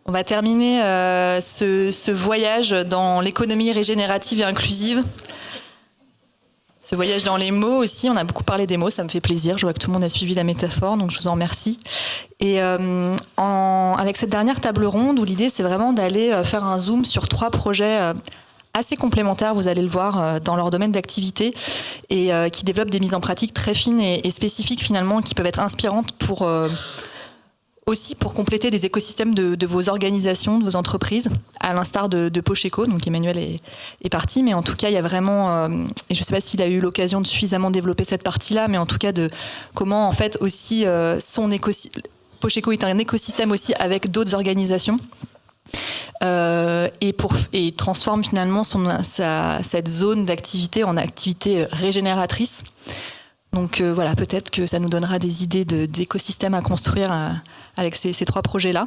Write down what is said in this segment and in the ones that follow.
On va terminer ce voyage dans l'économie régénérative et inclusive. Ce voyage dans les mots aussi, on a beaucoup parlé des mots, ça me fait plaisir. Je vois que tout le monde a suivi la métaphore, donc je vous en remercie. Et avec cette dernière table ronde, où l'idée c'est vraiment d'aller faire un zoom sur 3 projets assez complémentaires, vous allez le voir, dans leur domaine d'activité, et qui développent des mises en pratique très fines et spécifiques finalement, qui peuvent être inspirantes aussi pour compléter les écosystèmes de vos organisations, de vos entreprises, à l'instar de Pocheco. Donc Emmanuel est parti, mais en tout cas, il y a vraiment, et je ne sais pas s'il a eu l'occasion de suffisamment développer cette partie-là, mais en tout cas de comment en fait aussi Pocheco est un écosystème aussi avec d'autres organisations. Et transforme finalement cette zone d'activité en activité régénératrice. Donc voilà, peut-être que ça nous donnera des idées d'écosystèmes à construire avec ces 3 projets-là.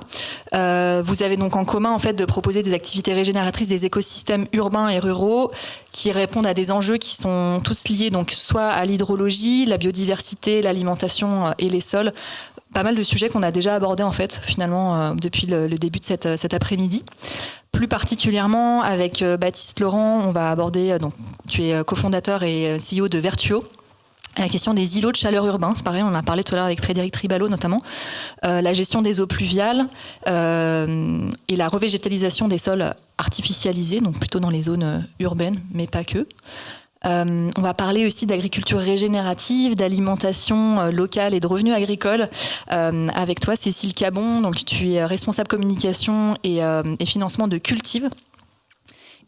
Vous avez donc en commun en fait de proposer des activités régénératrices des écosystèmes urbains et ruraux qui répondent à des enjeux qui sont tous liés donc soit à l'hydrologie, la biodiversité, l'alimentation et les sols. Pas mal de sujets qu'on a déjà abordés en fait finalement depuis le début de cet après-midi. Plus particulièrement avec Baptiste Laurent, on va aborder, donc tu es cofondateur et CEO de Vertuo, la question des îlots de chaleur urbains. C'est pareil, on en a parlé tout à l'heure avec Frédéric Tribalo notamment, la gestion des eaux pluviales et la revégétalisation des sols artificialisés, donc plutôt dans les zones urbaines, mais pas que. On va parler aussi d'agriculture régénérative, d'alimentation locale et de revenus agricoles avec toi, Cécile Cabon. Donc, tu es responsable communication et financement de Cultive.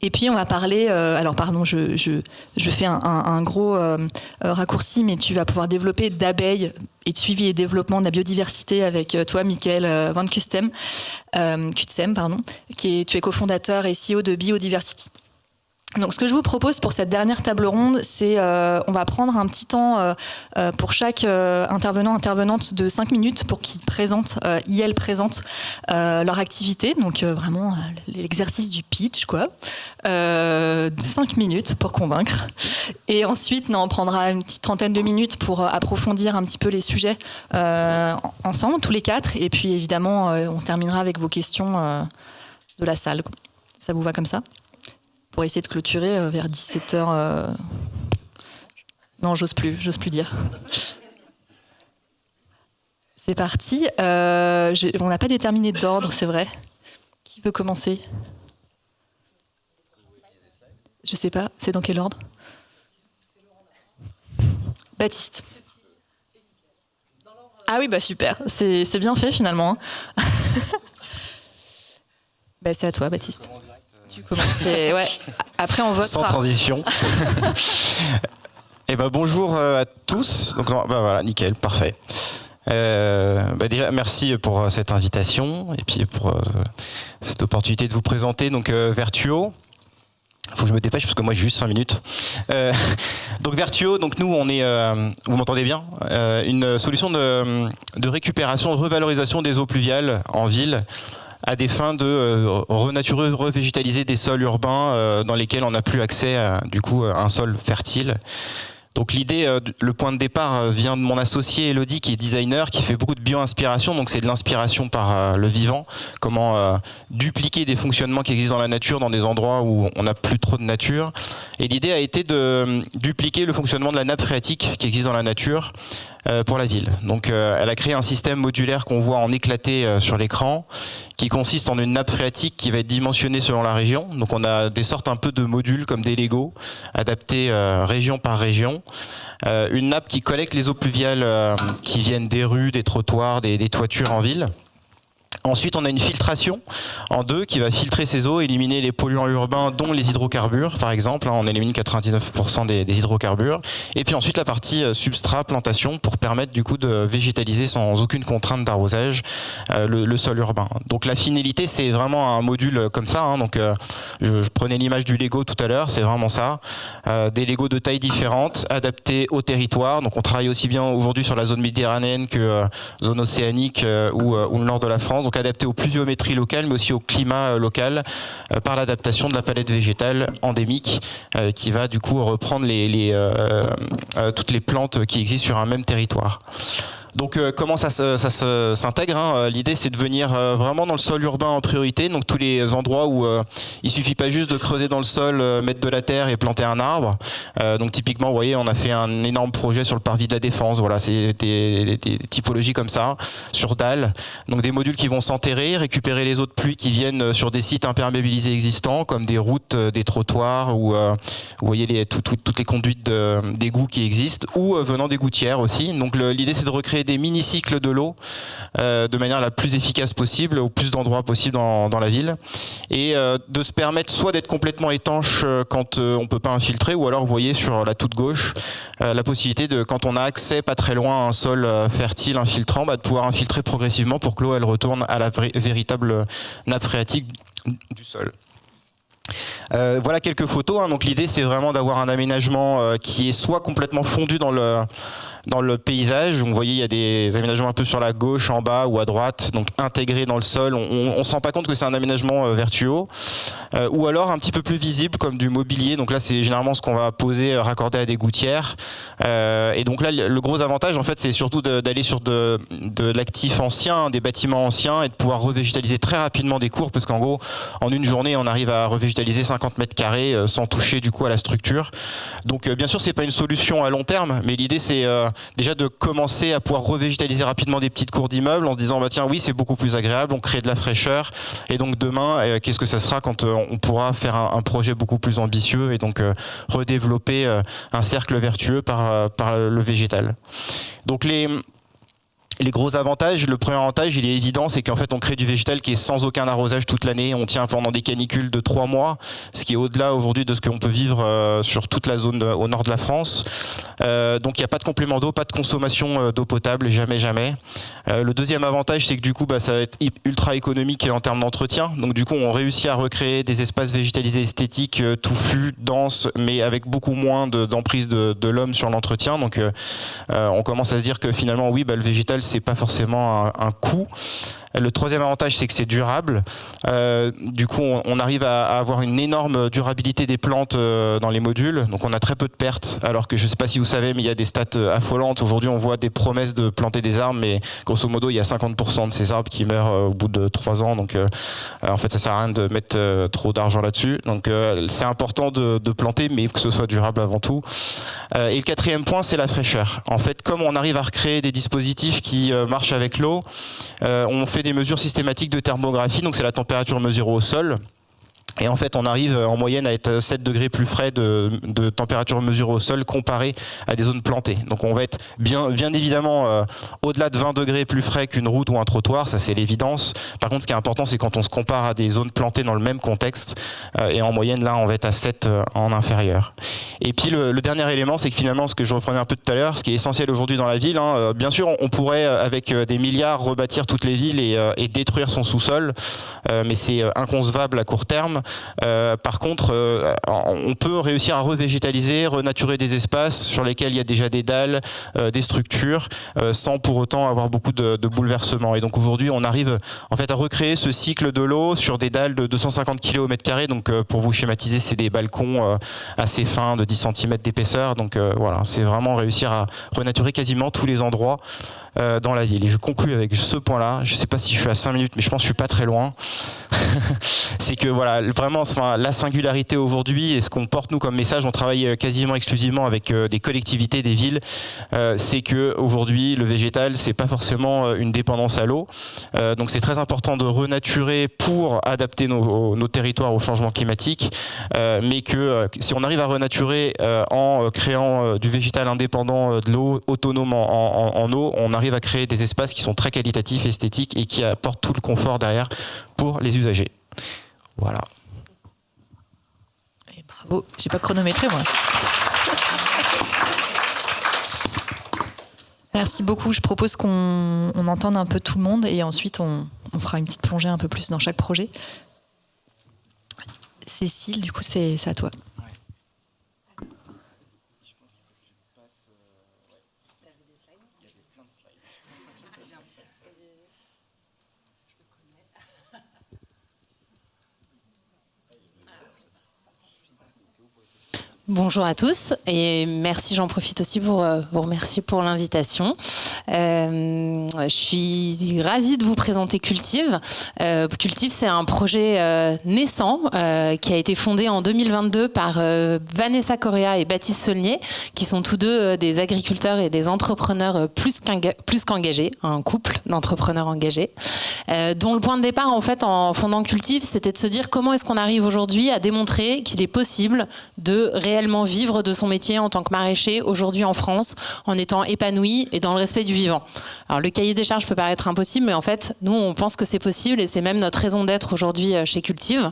Et puis on va parler, alors pardon, je fais un gros raccourci, mais tu vas pouvoir développer d'abeilles et de suivi et développement de la biodiversité avec toi, Michael Van Kutsem, tu es cofondateur et CEO de Biodiversity. Donc, ce que je vous propose pour cette dernière table ronde, c'est on va prendre un petit temps pour chaque intervenante de 5 minutes pour qu'ils présentent, leur activité. Donc, vraiment, l'exercice du pitch, quoi. De 5 minutes pour convaincre. Et ensuite, on prendra une petite trentaine de minutes pour approfondir un petit peu les sujets ensemble, tous les 4. Et puis, évidemment, on terminera avec vos questions de la salle. Ça vous va comme ça ? Pour essayer de clôturer vers 17h. Non, j'ose plus dire. C'est parti. On n'a pas déterminé d'ordre, c'est vrai. Qui veut commencer ? Je sais pas. C'est dans quel ordre ? Baptiste. Ah oui, bah super. C'est bien fait finalement. Bah, c'est à toi, Baptiste. Tu commences, ouais. Après on votera. Sans transition. Et bonjour à tous. Donc voilà, nickel, parfait. Déjà merci pour cette invitation et puis pour cette opportunité de vous présenter donc Vertuo. Faut que je me dépêche parce que moi j'ai juste 5 minutes. Donc Vertuo, donc nous on est, vous m'entendez bien, une solution de récupération, de revalorisation des eaux pluviales en ville, à des fins de renaturer, revégétaliser des sols urbains dans lesquels on n'a plus accès à un sol fertile. Donc l'idée, le point de départ vient de mon associé Elodie qui est designer, qui fait beaucoup de bio-inspiration, donc c'est de l'inspiration par le vivant, comment dupliquer des fonctionnements qui existent dans la nature dans des endroits où on n'a plus trop de nature. Et l'idée a été de dupliquer le fonctionnement de la nappe phréatique qui existe dans la nature pour la ville. Donc elle a créé un système modulaire qu'on voit en éclaté sur l'écran, qui consiste en une nappe phréatique qui va être dimensionnée selon la région. Donc on a des sortes un peu de modules comme des Lego, adaptés région par région. Une nappe qui collecte les eaux pluviales qui viennent des rues, des trottoirs, des toitures en ville. Ensuite, on a une filtration en 2 qui va filtrer ces eaux, éliminer les polluants urbains, dont les hydrocarbures, par exemple. On élimine 99% des hydrocarbures. Et puis ensuite, la partie substrat, plantation, pour permettre du coup de végétaliser sans aucune contrainte d'arrosage le sol urbain. Donc la finalité, c'est vraiment un module comme ça. Donc je prenais l'image du Lego tout à l'heure, c'est vraiment ça. Des Lego de tailles différentes, adaptés au territoire. Donc on travaille aussi bien aujourd'hui sur la zone méditerranéenne que zone océanique ou le nord de la France. Donc adapté aux pluviométries locales, mais aussi au climat local, par l'adaptation de la palette végétale endémique, qui va du coup reprendre toutes les plantes qui existent sur un même territoire. Donc comment ça s'intègre, hein. L'idée c'est de venir vraiment dans le sol urbain en priorité, donc tous les endroits où il suffit pas juste de creuser dans le sol, mettre de la terre et planter un arbre. Donc typiquement, vous voyez, on a fait un énorme projet sur le parvis de la Défense. Voilà, c'est des typologies comme ça, sur dalles. Donc des modules qui vont s'enterrer, récupérer les eaux de pluie qui viennent sur des sites imperméabilisés existants, comme des routes, des trottoirs, ou vous voyez toutes les conduites d'égouts qui existent, ou venant des gouttières aussi. Donc l'idée c'est de recréer des mini-cycles de l'eau de manière la plus efficace possible, au plus d'endroits possible dans la ville, et de se permettre soit d'être complètement étanche quand on peut pas infiltrer, ou alors vous voyez sur la toute gauche la possibilité de, quand on a accès pas très loin à un sol fertile infiltrant, de pouvoir infiltrer progressivement pour que l'eau elle retourne à la véritable nappe phréatique du sol. Voilà quelques photos, hein. Donc l'idée c'est vraiment d'avoir un aménagement qui est soit complètement fondu dans le paysage. Vous voyez, il y a des aménagements un peu sur la gauche, en bas ou à droite, donc intégrés dans le sol. On ne se rend pas compte que c'est un aménagement vertueux. Ou alors un petit peu plus visible, comme du mobilier. Donc là, c'est généralement ce qu'on va poser, raccorder à des gouttières. Et donc là, le gros avantage, en fait, c'est surtout d'aller sur de l'actif ancien, des bâtiments anciens, et de pouvoir revégétaliser très rapidement des cours, parce qu'en gros, en une journée, on arrive à revégétaliser 50 mètres carrés sans toucher du coup à la structure. Donc bien sûr, c'est pas une solution à long terme, mais l'idée c'est déjà de commencer à pouvoir revégétaliser rapidement des petites cours d'immeubles en se disant bah tiens oui c'est beaucoup plus agréable, on crée de la fraîcheur, et donc demain qu'est-ce que ça sera quand on pourra faire un projet beaucoup plus ambitieux et donc redévelopper un cercle vertueux par le végétal. Donc les gros avantages, le premier avantage, il est évident, c'est qu'en fait on crée du végétal qui est sans aucun arrosage toute l'année. On tient pendant des canicules de 3 mois, ce qui est au-delà aujourd'hui de ce qu'on peut vivre sur toute la zone au nord de la France. Donc il n'y a pas de complément d'eau, pas de consommation d'eau potable, jamais. Le deuxième avantage, c'est que du coup ça va être ultra économique en termes d'entretien. Donc du coup on réussit à recréer des espaces végétalisés esthétiques, touffus, denses, mais avec beaucoup moins d'emprise de l'homme sur l'entretien. Donc on commence à se dire que finalement oui, le végétal c'est pas forcément un coût. Le troisième avantage, c'est que c'est durable. Du coup, on arrive à avoir une énorme durabilité des plantes dans les modules. Donc, on a très peu de pertes. Alors que je ne sais pas si vous savez, mais il y a des stats affolantes. Aujourd'hui, on voit des promesses de planter des arbres, mais grosso modo, il y a 50% de ces arbres qui meurent au bout de 3 ans. Donc, en fait, ça sert à rien de mettre trop d'argent là-dessus. Donc, c'est important de planter, mais que ce soit durable avant tout. Et le quatrième point, c'est la fraîcheur. En fait, comme on arrive à recréer des dispositifs qui marchent avec l'eau, on fait des mesures systématiques de thermographie, donc c'est la température mesurée au sol. Et en fait, on arrive en moyenne à être 7 degrés plus frais de température mesurée au sol comparé à des zones plantées. Donc on va être bien évidemment au-delà de 20 degrés plus frais qu'une route ou un trottoir, ça c'est l'évidence. Par contre, ce qui est important, c'est quand on se compare à des zones plantées dans le même contexte, et en moyenne, là, on va être à 7 en inférieur. Et puis le dernier élément, c'est que finalement, ce que je reprenais un peu tout à l'heure, ce qui est essentiel aujourd'hui dans la ville, hein, bien sûr, on pourrait, avec des milliards, rebâtir toutes les villes et détruire son sous-sol, mais c'est inconcevable à court terme. Par contre, on peut réussir à revégétaliser, renaturer des espaces sur lesquels il y a déjà des dalles, des structures, sans pour autant avoir beaucoup de bouleversements. Et donc aujourd'hui, on arrive en fait à recréer ce cycle de l'eau sur des dalles de 250 kg au mètre carré. Donc pour vous schématiser, c'est des balcons assez fins de 10 cm d'épaisseur. Donc voilà, c'est vraiment réussir à renaturer quasiment tous les endroits dans la ville. Et je conclue avec ce point-là. Je ne sais pas si je suis à 5 minutes, mais je pense que je ne suis pas très loin. C'est que voilà, vraiment, la singularité aujourd'hui et ce qu'on porte nous comme message, on travaille quasiment exclusivement avec des collectivités, des villes, c'est que aujourd'hui le végétal, c'est pas forcément une dépendance à l'eau. Donc c'est très important de renaturer pour adapter nos territoires au changement climatique, mais que si on arrive à renaturer en créant du végétal indépendant de l'eau, autonome en eau, on arrive à créer des espaces qui sont très qualitatifs, esthétiques et qui apportent tout le confort derrière pour les usagers. Voilà. Et bravo, j'ai pas chronométré moi. Merci beaucoup. Je propose qu'on entende un peu tout le monde et ensuite on fera une petite plongée un peu plus dans chaque projet. Cécile, du coup, c'est à toi. Bonjour à tous et merci, j'en profite aussi pour vous remercier pour l'invitation. Je suis ravie de vous présenter Cultive. Cultive, c'est un projet naissant qui a été fondé en 2022 par Vanessa Correa et Baptiste Saulnier, qui sont tous deux des agriculteurs et des entrepreneurs plus qu'engagés, un couple d'entrepreneurs engagés, dont le point de départ en fait en fondant Cultive, c'était de se dire comment est-ce qu'on arrive aujourd'hui à démontrer qu'il est possible de réellement vivre de son métier en tant que maraîcher aujourd'hui en France en étant épanoui et dans le respect du vivant. Alors le cahier des charges peut paraître impossible, mais en fait nous on pense que c'est possible et c'est même notre raison d'être aujourd'hui chez Cultive.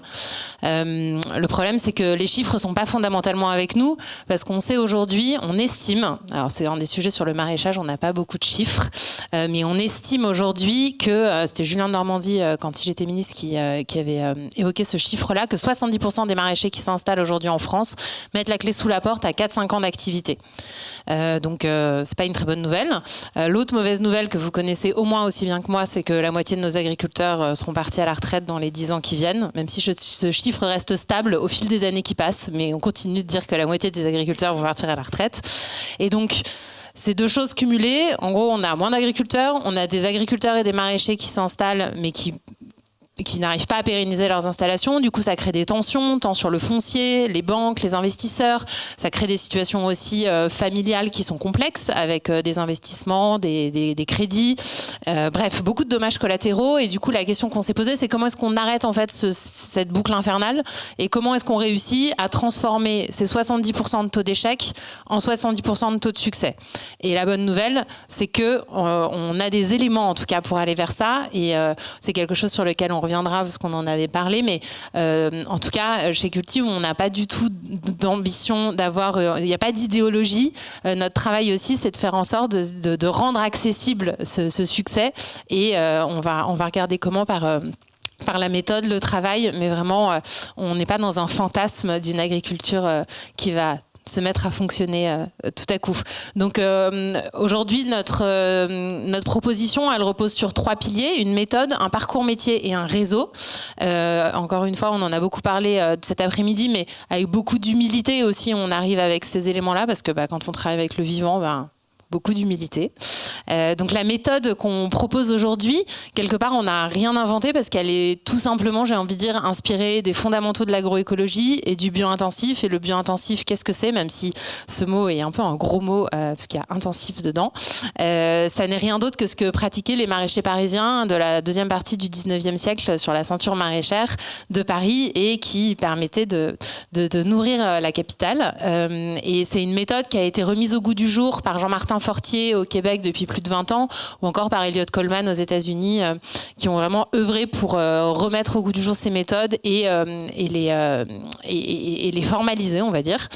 Le problème c'est que les chiffres sont pas fondamentalement avec nous parce qu'on sait aujourd'hui, on estime, alors c'est un des sujets sur le maraîchage, on n'a pas beaucoup de chiffres, mais on estime aujourd'hui que, c'était Julien Denormandie quand il était ministre qui avait évoqué ce chiffre-là, que 70% des maraîchers qui s'installent aujourd'hui en France mettent la clé sous la porte à 4-5 ans d'activité. Donc c'est pas une très bonne nouvelle. L'autre mauvaise nouvelle que vous connaissez au moins aussi bien que moi, c'est que la moitié de nos agriculteurs seront partis à la retraite dans les 10 ans qui viennent, même si ce chiffre reste stable au fil des années qui passent, mais on continue de dire que la moitié des agriculteurs vont partir à la retraite. Et donc ces deux choses cumulées, en gros on a moins d'agriculteurs, on a des agriculteurs et des maraîchers qui s'installent mais qui n'arrivent pas à pérenniser leurs installations. Du coup, ça crée des tensions, tant sur le foncier, les banques, les investisseurs. Ça crée des situations aussi familiales qui sont complexes, avec des investissements, des crédits. Bref, beaucoup de dommages collatéraux. Et du coup, la question qu'on s'est posée, c'est comment est-ce qu'on arrête en fait cette boucle infernale et comment est-ce qu'on réussit à transformer ces 70% de taux d'échec en 70% de taux de succès. Et la bonne nouvelle, c'est que on a des éléments, en tout cas, pour aller vers ça. Et c'est quelque chose sur lequel on reviendra parce qu'on en avait parlé, mais en tout cas, chez Cultive, on n'a pas du tout d'ambition d'avoir, il n'y a pas d'idéologie. Notre travail aussi, c'est de faire en sorte de rendre accessible ce succès et on va regarder comment par la méthode, le travail, mais vraiment, on n'est pas dans un fantasme d'une agriculture qui va se mettre à fonctionner tout à coup. Donc aujourd'hui, notre proposition, elle repose sur 3 piliers, une méthode, un parcours métier et un réseau. Encore une fois, on en a beaucoup parlé cet après-midi, mais avec beaucoup d'humilité aussi, on arrive avec ces éléments-là, parce que quand on travaille avec le vivant, beaucoup d'humilité. Donc la méthode qu'on propose aujourd'hui, quelque part, on n'a rien inventé parce qu'elle est tout simplement, j'ai envie de dire, inspirée des fondamentaux de l'agroécologie et du bio-intensif. Et le bio-intensif, qu'est-ce que c'est? Même si ce mot est un peu un gros mot, parce qu'il y a intensif dedans. Ça n'est rien d'autre que ce que pratiquaient les maraîchers parisiens de la deuxième partie du 19e siècle sur la ceinture maraîchère de Paris et qui permettait de nourrir la capitale. Et c'est une méthode qui a été remise au goût du jour par Jean-Martin Fortier au Québec depuis plus de 20 ans, ou encore par Elliott Coleman aux États-Unis, qui ont vraiment œuvré pour remettre au goût du jour ces méthodes et les formaliser, on va dire.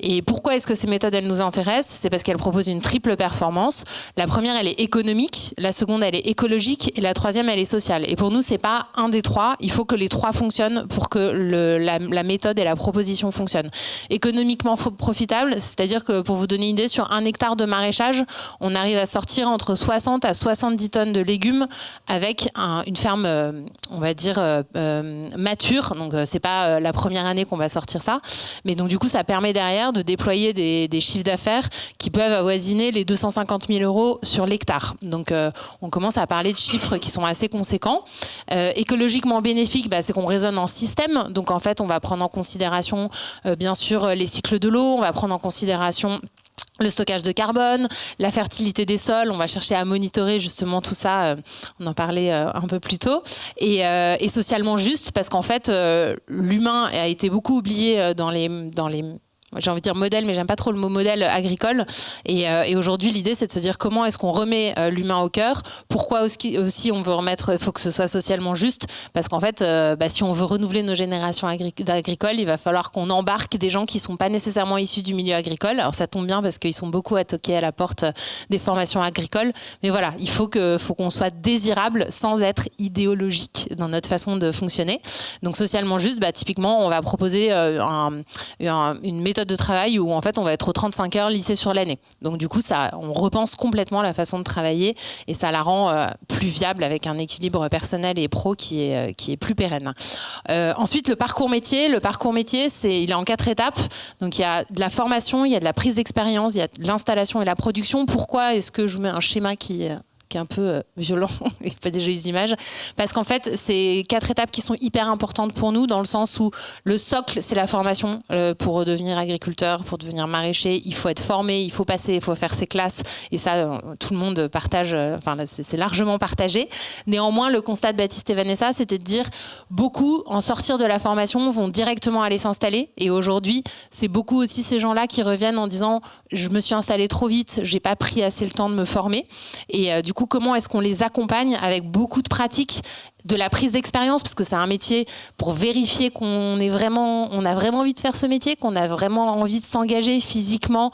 Et pourquoi est-ce que ces méthodes, elles nous intéressent? C'est parce qu'elles proposent une triple performance. La première, elle est économique, la seconde, elle est écologique, et la troisième, elle est sociale. Et pour nous, c'est pas un des trois. Il faut que les trois fonctionnent pour que la méthode et la proposition fonctionnent. Économiquement profitable, c'est-à-dire que pour vous donner une idée, sur 1 hectare de maraîchage, on arrive à sortir entre 60 à 70 tonnes de légumes avec une ferme, on va dire, mature. Donc, c'est pas la première année qu'on va sortir ça. Mais donc, du coup, ça permet derrière de déployer des chiffres d'affaires qui peuvent avoisiner les 250 000 € sur l'hectare. Donc, on commence à parler de chiffres qui sont assez conséquents. Écologiquement bénéfique, c'est qu'on raisonne en système. Donc, en fait, on va prendre en considération, bien sûr, les cycles de l'eau. On va prendre en considération le stockage de carbone, la fertilité des sols, on va chercher à monitorer justement tout ça, on en parlait un peu plus tôt, et socialement juste, parce qu'en fait, l'humain a été beaucoup oublié dans les j'ai envie de dire modèle, mais j'aime pas trop le mot modèle agricole. Et aujourd'hui, l'idée, c'est de se dire comment est-ce qu'on remet l'humain au cœur. Pourquoi aussi on veut remettre, il faut que ce soit socialement juste, parce qu'en fait, si on veut renouveler nos générations agricoles, il va falloir qu'on embarque des gens qui sont pas nécessairement issus du milieu agricole. Alors ça tombe bien parce qu'ils sont beaucoup à toquer à la porte des formations agricoles. Mais voilà, il faut qu'on soit désirable sans être idéologique dans notre façon de fonctionner. Donc socialement juste, typiquement, on va proposer une méthode méthode de travail où en fait on va être aux 35 heures lissées sur l'année. Donc du coup, on repense complètement la façon de travailler et ça la rend plus viable avec un équilibre personnel et pro qui est plus pérenne. Ensuite, le parcours métier. Le parcours métier, il est en 4 étapes. Donc il y a de la formation, il y a de la prise d'expérience, il y a de l'installation et la production. Pourquoi est-ce que je vous mets un schéma qui est un peu violent et pas des jolies images, parce qu'en fait c'est 4 étapes qui sont hyper importantes pour nous, dans le sens où le socle c'est la formation. Pour devenir agriculteur, pour devenir maraîcher, il faut être formé, il faut faire ses classes, et ça tout le monde partage, c'est largement partagé. Néanmoins, le constat de Baptiste et Vanessa, c'était de dire beaucoup en sortir de la formation vont directement aller s'installer, et aujourd'hui c'est beaucoup aussi ces gens-là qui reviennent en disant je me suis installé trop vite, j'ai pas pris assez le temps de me former, et du coup comment est-ce qu'on les accompagne avec beaucoup de pratiques, de la prise d'expérience, parce que c'est un métier pour vérifier qu'on a vraiment envie de faire ce métier, qu'on a vraiment envie de s'engager physiquement,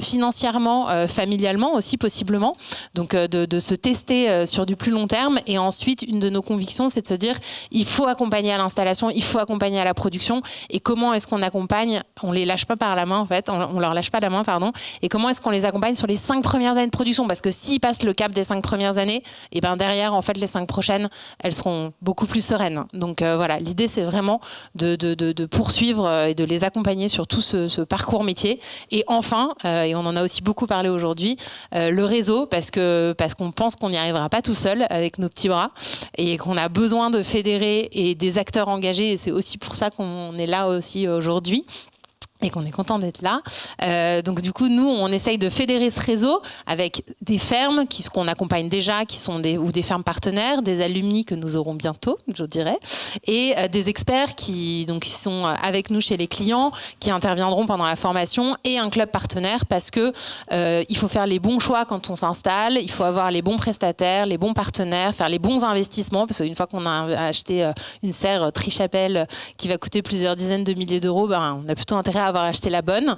financièrement, familialement aussi possiblement, donc de se tester sur du plus long terme. Et ensuite, une de nos convictions, c'est de se dire il faut accompagner à l'installation, il faut accompagner à la production, et comment est-ce qu'on accompagne, on les lâche pas par la main en fait, on leur lâche pas la main, pardon, et comment est-ce qu'on les accompagne sur les 5 premières années de production, parce que s'ils passent le cap des 5 premières années, et ben derrière en fait les 5 prochaines, elles seront beaucoup plus sereines. Donc voilà, l'idée c'est vraiment de poursuivre et de les accompagner sur tout ce parcours métier. Et enfin, et on en a aussi beaucoup parlé aujourd'hui, le réseau, parce qu'on pense qu'on n'y arrivera pas tout seul avec nos petits bras, et qu'on a besoin de fédérer et des acteurs engagés, et c'est aussi pour ça qu'on est là aussi aujourd'hui. Et qu'on est content d'être là. Donc du coup, nous, on essaye de fédérer ce réseau avec des fermes qu'on accompagne déjà, ou des fermes partenaires, des alumni que nous aurons bientôt, je dirais, et des experts qui sont avec nous chez les clients, qui interviendront pendant la formation, et un club partenaire, parce que il faut faire les bons choix quand on s'installe, il faut avoir les bons prestataires, les bons partenaires, faire les bons investissements, parce qu'une fois qu'on a acheté une serre Trichapelle qui va coûter plusieurs dizaines de milliers d'euros, on a plutôt intérêt à avoir acheté la bonne.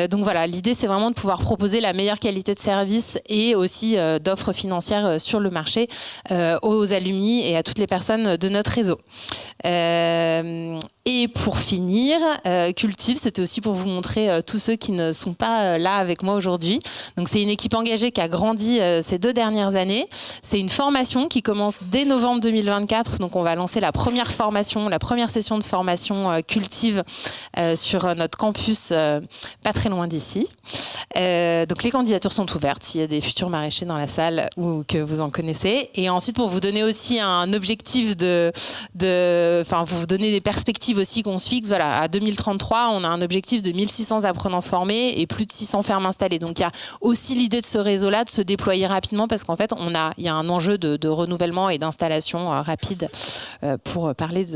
Donc voilà, l'idée c'est vraiment de pouvoir proposer la meilleure qualité de service et aussi d'offres financières sur le marché aux alumni et à toutes les personnes de notre réseau. Et pour finir, Cultive, c'était aussi pour vous montrer tous ceux qui ne sont pas là avec moi aujourd'hui. Donc c'est une équipe engagée qui a grandi ces 2 dernières années. C'est une formation qui commence dès novembre 2024. Donc on va lancer la première session de formation Cultive sur notre campus pas très loin d'ici. Donc les candidatures sont ouvertes s'il y a des futurs maraîchers dans la salle ou que vous en connaissez. Et ensuite, pour vous donner aussi un objectif pour vous donner des perspectives aussi qu'on se fixe, voilà, à 2033, on a un objectif de 1600 apprenants formés et plus de 600 fermes installées. Donc il y a aussi l'idée de ce réseau-là de se déployer rapidement, parce qu'en fait, il y a un enjeu de renouvellement et d'installation rapide pour parler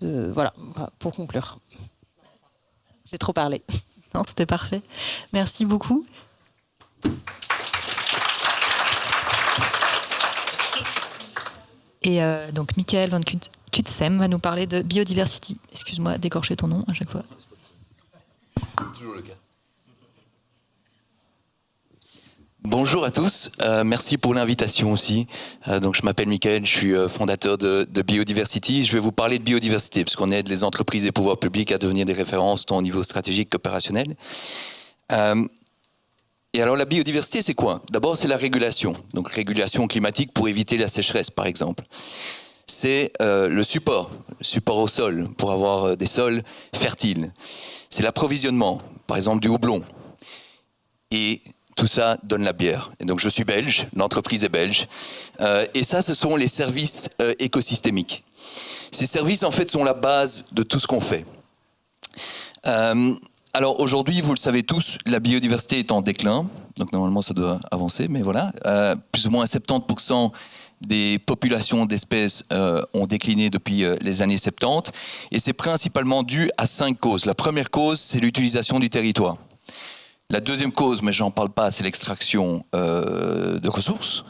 voilà, pour conclure. J'ai trop parlé. Non, c'était parfait. Merci beaucoup. Et donc, Michael van Kutsem va nous parler de biodiversity. Excuse-moi d'écorcher ton nom à chaque fois. C'est toujours le cas. Bonjour à tous, merci pour l'invitation aussi. Donc je m'appelle Michael, je suis fondateur de Biodiversity. Je vais vous parler de biodiversité parce qu'on aide les entreprises et pouvoirs publics à devenir des références tant au niveau stratégique qu'opérationnel. Et alors la biodiversité, c'est quoi? D'abord, c'est la régulation. Donc régulation climatique pour éviter la sécheresse, par exemple. C'est le support au sol pour avoir des sols fertiles. C'est l'approvisionnement, par exemple du houblon. Et tout ça donne la bière. Et donc je suis belge, l'entreprise est belge. Et ça, ce sont les services écosystémiques. Ces services, en fait, sont la base de tout ce qu'on fait. Alors aujourd'hui, vous le savez tous, la biodiversité est en déclin. Donc normalement, ça doit avancer, mais voilà. Plus ou moins 70% des populations d'espèces ont décliné depuis les années 70. Et c'est principalement dû à 5 causes. La première cause, c'est l'utilisation du territoire. La deuxième cause, mais j'en parle pas, c'est l'extraction de ressources.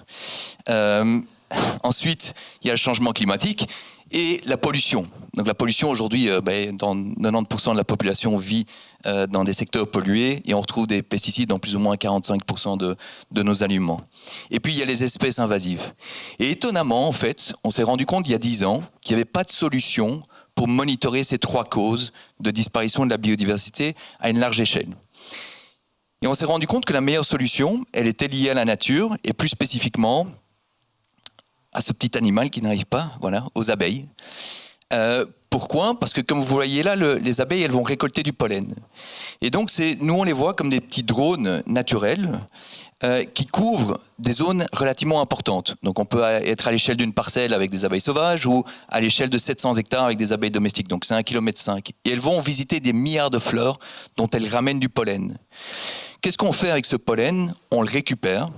Ensuite, il y a le changement climatique et la pollution. Donc la pollution, aujourd'hui, dans 90% de la population vit dans des secteurs pollués et on retrouve des pesticides dans plus ou moins 45% de nos aliments. Et puis, il y a les espèces invasives. Et étonnamment, en fait, on s'est rendu compte il y a 10 ans qu'il n'y avait pas de solution pour monitorer ces 3 causes de disparition de la biodiversité à une large échelle. Et on s'est rendu compte que la meilleure solution, elle était liée à la nature, et plus spécifiquement à ce petit animal qui n'arrive pas, voilà, aux abeilles. Pourquoi ? Parce que comme vous voyez là, les abeilles, elles vont récolter du pollen. Et donc, nous, on les voit comme des petits drones naturels qui couvrent des zones relativement importantes. Donc, on peut être à l'échelle d'une parcelle avec des abeilles sauvages ou à l'échelle de 700 hectares avec des abeilles domestiques. Donc, c'est 1,5 km. Et elles vont visiter des milliards de fleurs dont elles ramènent du pollen. Qu'est-ce qu'on fait avec ce pollen ? On le récupère.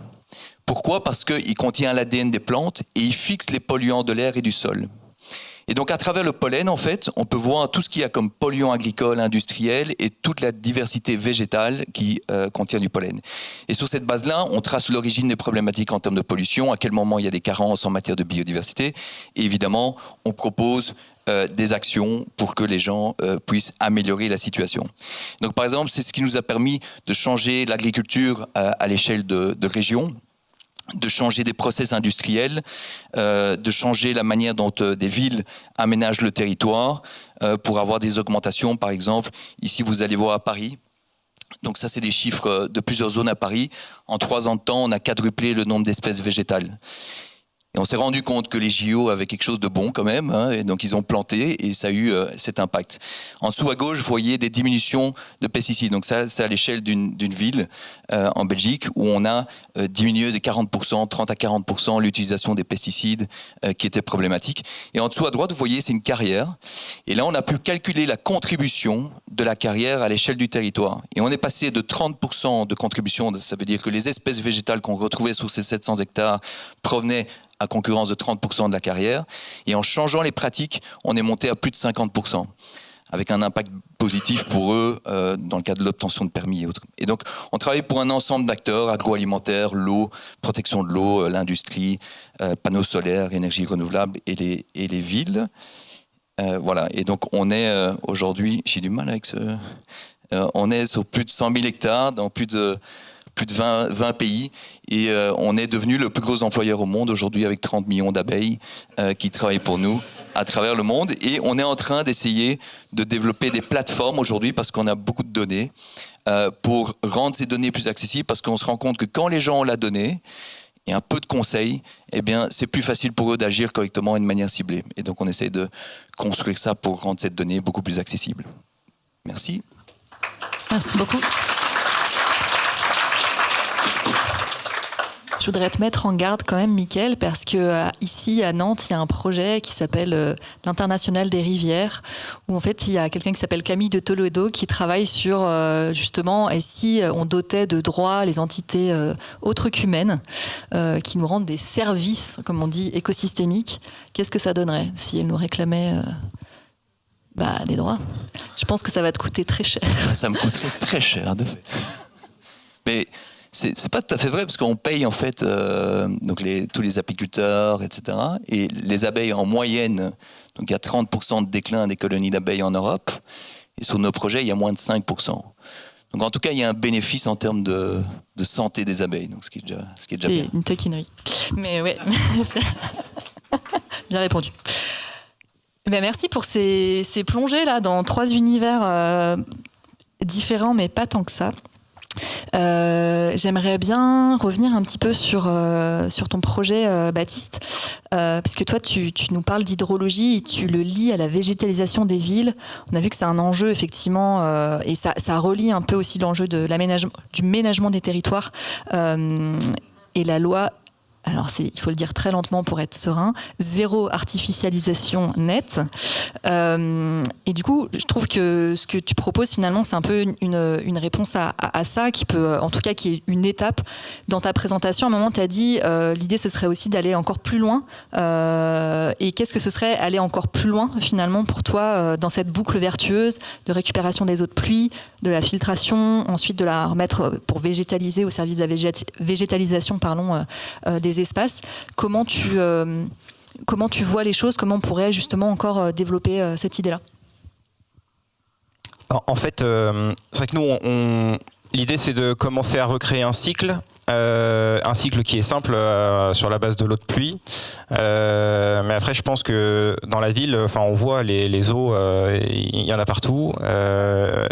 Pourquoi ? Parce qu'il contient l'ADN des plantes et il fixe les polluants de l'air et du sol. Et donc, à travers le pollen, en fait, on peut voir tout ce qu'il y a comme polluants agricoles, industriels et toute la diversité végétale qui contient du pollen. Et sur cette base-là, on trace l'origine des problématiques en termes de pollution, à quel moment il y a des carences en matière de biodiversité. Et évidemment, on propose des actions pour que les gens puissent améliorer la situation. Donc, par exemple, c'est ce qui nous a permis de changer l'agriculture à l'échelle de régions, de changer des process industriels, de changer la manière dont des villes aménagent le territoire pour avoir des augmentations. Par exemple, ici vous allez voir à Paris, donc ça c'est des chiffres de plusieurs zones à Paris. En 3 ans de temps, on a quadruplé le nombre d'espèces végétales. Et on s'est rendu compte que les JO avaient quelque chose de bon quand même, hein, et donc ils ont planté et ça a eu cet impact. En dessous à gauche, vous voyez des diminutions de pesticides. Donc ça, c'est à l'échelle d'une ville en Belgique où on a diminué de 40%, 30 à 40% l'utilisation des pesticides qui étaient problématiques. Et en dessous à droite, vous voyez, c'est une carrière. Et là, on a pu calculer la contribution de la carrière à l'échelle du territoire. Et on est passé de 30% de contribution, ça veut dire que les espèces végétales qu'on retrouvait sur ces 700 hectares provenaient à concurrence de 30% de la carrière. Et en changeant les pratiques, on est monté à plus de 50%, avec un impact positif pour eux dans le cadre de l'obtention de permis et autres. Et donc, on travaille pour un ensemble d'acteurs, agroalimentaire, l'eau, protection de l'eau, l'industrie, panneaux solaires, énergie renouvelable et les villes. Voilà. Et donc, on est aujourd'hui, j'ai du mal avec ce... on est sur plus de 100 000 hectares, dans plus de 20 pays, et on est devenu le plus gros employeur au monde aujourd'hui avec 30 millions d'abeilles qui travaillent pour nous à travers le monde, et on est en train d'essayer de développer des plateformes aujourd'hui parce qu'on a beaucoup de données pour rendre ces données plus accessibles, parce qu'on se rend compte que quand les gens ont la donnée et un peu de conseils, eh bien c'est plus facile pour eux d'agir correctement et de manière ciblée. Et donc on essaie de construire ça pour rendre cette donnée beaucoup plus accessible. Merci. Merci beaucoup. Je voudrais te mettre en garde quand même, Mickaël, parce que ici à Nantes, il y a un projet qui s'appelle l'International des rivières, où en fait il y a quelqu'un qui s'appelle Camille de Toledo qui travaille sur justement, et si on dotait de droits les entités autres qu'humaines qui nous rendent des services, comme on dit, écosystémiques, qu'est-ce que ça donnerait si elles nous réclamaient des droits? Je pense que ça va te coûter très cher. Ça me coûterait très cher, de fait. Mais c'est pas tout à fait vrai, parce qu'on paye en fait donc tous les apiculteurs, etc. Et les abeilles en moyenne, donc il y a 30% de déclin des colonies d'abeilles en Europe, et sur nos projets, il y a moins de 5%. Donc en tout cas, il y a un bénéfice en termes de santé des abeilles, donc ce qui est déjà bien. Une taquinerie. Mais ouais, bien répondu. Ben merci pour ces plongées là dans 3 univers différents, mais pas tant que ça. J'aimerais bien revenir un petit peu sur ton projet, Baptiste, parce que toi tu nous parles d'hydrologie et tu le lies à la végétalisation des villes. On a vu que c'est un enjeu effectivement, et ça relie un peu aussi l'enjeu de du ménagement des territoires, et la loi. Alors il faut le dire très lentement pour être serein, 0 artificialisation nette. Et du coup, je trouve que ce que tu proposes finalement, c'est un peu une réponse à ça, qui peut, en tout cas, qui est une étape. Dans ta présentation, à un moment, tu as dit l'idée, ce serait aussi d'aller encore plus loin. Et qu'est-ce que ce serait aller encore plus loin, finalement, pour toi, dans cette boucle vertueuse de récupération des eaux de pluie, de la filtration, ensuite de la remettre pour végétaliser au service de la végétalisation des espaces. Comment tu vois les choses? Comment on pourrait justement encore développer cette idée-là? En fait, c'est vrai que nous, l'idée, c'est de commencer à recréer un cycle un cycle qui est simple sur la base de l'eau de pluie. Mais après, je pense que dans la ville, enfin, on voit les eaux, il y en a partout.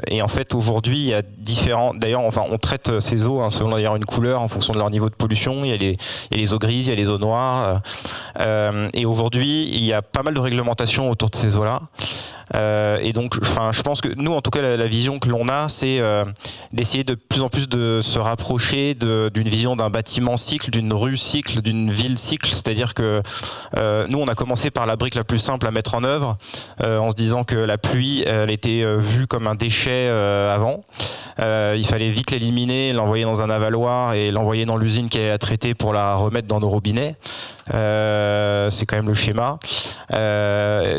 Et en fait, aujourd'hui, il y a différents. D'ailleurs, enfin, on traite ces eaux selon d'ailleurs une couleur en fonction de leur niveau de pollution. Il y a les eaux grises, il y a les eaux noires. Et aujourd'hui, il y a pas mal de réglementations autour de ces eaux-là. Et donc, enfin, je pense que nous, en tout cas, la vision que l'on a, c'est d'essayer de plus en plus de se rapprocher d'une vision d'un bâtiment cycle, d'une rue cycle, d'une ville cycle. C'est-à-dire que nous, on a commencé par la brique la plus simple à mettre en œuvre, en se disant que la pluie, elle était vue comme un déchet avant. Il fallait vite l'éliminer, l'envoyer dans un avaloir et l'envoyer dans l'usine qui allait la traiter pour la remettre dans nos robinets. C'est quand même le schéma.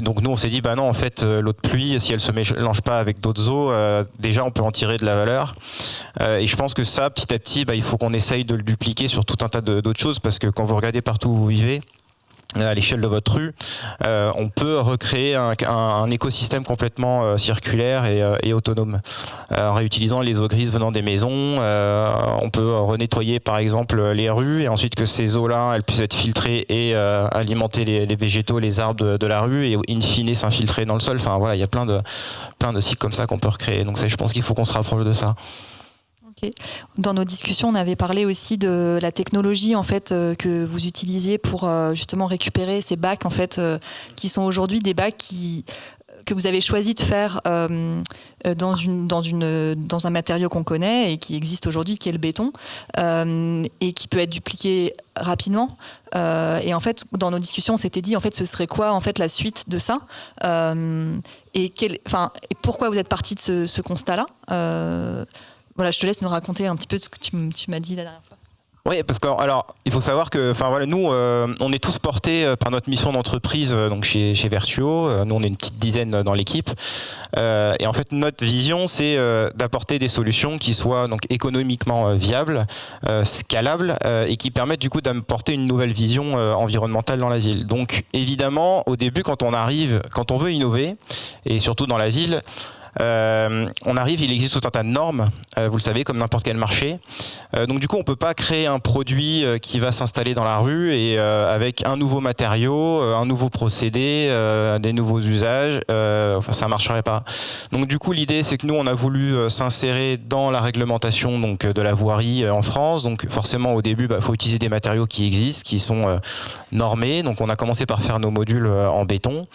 Donc nous, on s'est dit, bah non, en fait, l'eau de pluie, si elle se mélange pas avec d'autres eaux, déjà on peut en tirer de la valeur. Et je pense que ça, petit à petit, il faut qu'on essaye de le dupliquer sur tout un tas d'autres choses, parce que quand vous regardez partout où vous vivez, à l'échelle de votre rue, on peut recréer un écosystème complètement circulaire et autonome. En réutilisant les eaux grises venant des maisons, on peut renettoyer par exemple les rues, et ensuite que ces eaux-là, elles puissent être filtrées et alimenter les végétaux, les arbres de la rue, et in fine s'infiltrer dans le sol. Enfin voilà, il y a plein de cycles comme ça qu'on peut recréer. Donc ça, je pense qu'il faut qu'on se rapproche de ça. Okay. Dans nos discussions, on avait parlé aussi de la technologie en fait que vous utilisiez pour justement récupérer ces bacs en fait qui sont aujourd'hui des bacs que vous avez choisi de faire dans un matériau qu'on connaît et qui existe aujourd'hui, qui est le béton, et qui peut être dupliqué rapidement. Et en fait, dans nos discussions, on s'était dit en fait, ce serait quoi en fait la suite de ça, et pourquoi vous êtes parti de ce constat-là. Voilà, je te laisse nous raconter un petit peu ce que tu m'as dit la dernière fois. Oui, parce que alors il faut savoir que, enfin voilà, nous on est tous portés par notre mission d'entreprise, donc chez Vertuo. Nous on est une petite dizaine dans l'équipe, et en fait notre vision c'est d'apporter des solutions qui soient donc économiquement viables, scalables, et qui permettent du coup d'apporter une nouvelle vision environnementale dans la ville. Donc évidemment au début quand on veut innover, et surtout dans la ville, on arrive, il existe tout un tas de normes, vous le savez, comme n'importe quel marché. Donc du coup, on peut pas créer un produit qui va s'installer dans la rue et avec un nouveau matériau, un nouveau procédé, des nouveaux usages, ça marcherait pas. Donc du coup, l'idée, c'est que nous, on a voulu s'insérer dans la réglementation donc de la voirie en France. Donc forcément, au début, faut utiliser des matériaux qui existent, qui sont normés. Donc on a commencé par faire nos modules en béton.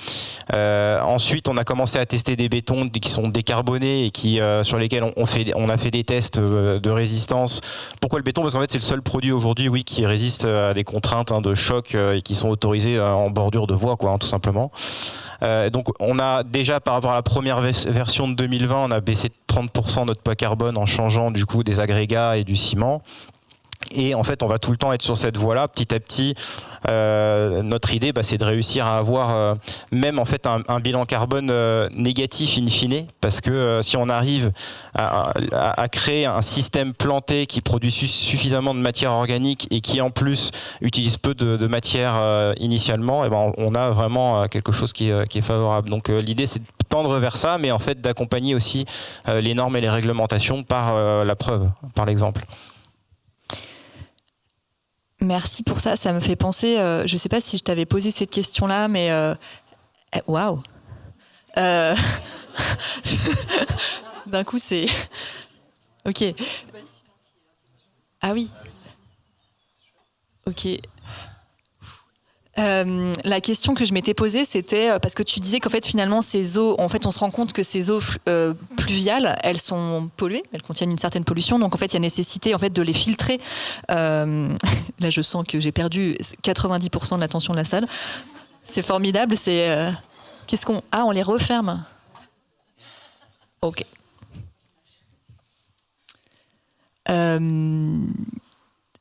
Ensuite, on a commencé à tester des bétons qui sont décarbonés et sur lesquels on a fait des tests de résistance. Pourquoi le béton ? Parce qu'en fait c'est le seul produit aujourd'hui qui résiste à des contraintes de choc et qui sont autorisés en bordure de voie tout simplement. Donc on a déjà par rapport à la première version de 2020, on a baissé de 30% notre poids carbone en changeant du coup des agrégats et du ciment. Et en fait, on va tout le temps être sur cette voie-là. Petit à petit, notre idée, c'est de réussir à avoir même en fait un bilan carbone négatif in fine, parce que si on arrive à créer un système planté qui produit suffisamment de matière organique et qui en plus utilise peu de matière initialement, on a vraiment quelque chose qui est favorable. Donc l'idée, c'est de tendre vers ça, mais en fait d'accompagner aussi les normes et les réglementations par la preuve, par l'exemple. Merci pour ça, ça me fait penser, je ne sais pas si je t'avais posé cette question-là, mais waouh. D'un coup, c'est... Ok. Ah oui. Ok. La question que je m'étais posée, c'était parce que tu disais qu'en fait finalement ces eaux, en fait on se rend compte que ces eaux pluviales, elles sont polluées, elles contiennent une certaine pollution, donc en fait il y a nécessité en fait de les filtrer. Là je sens que j'ai perdu 90% de l'attention de la salle. C'est formidable. C'est qu'est-ce qu'on on les referme. Ok.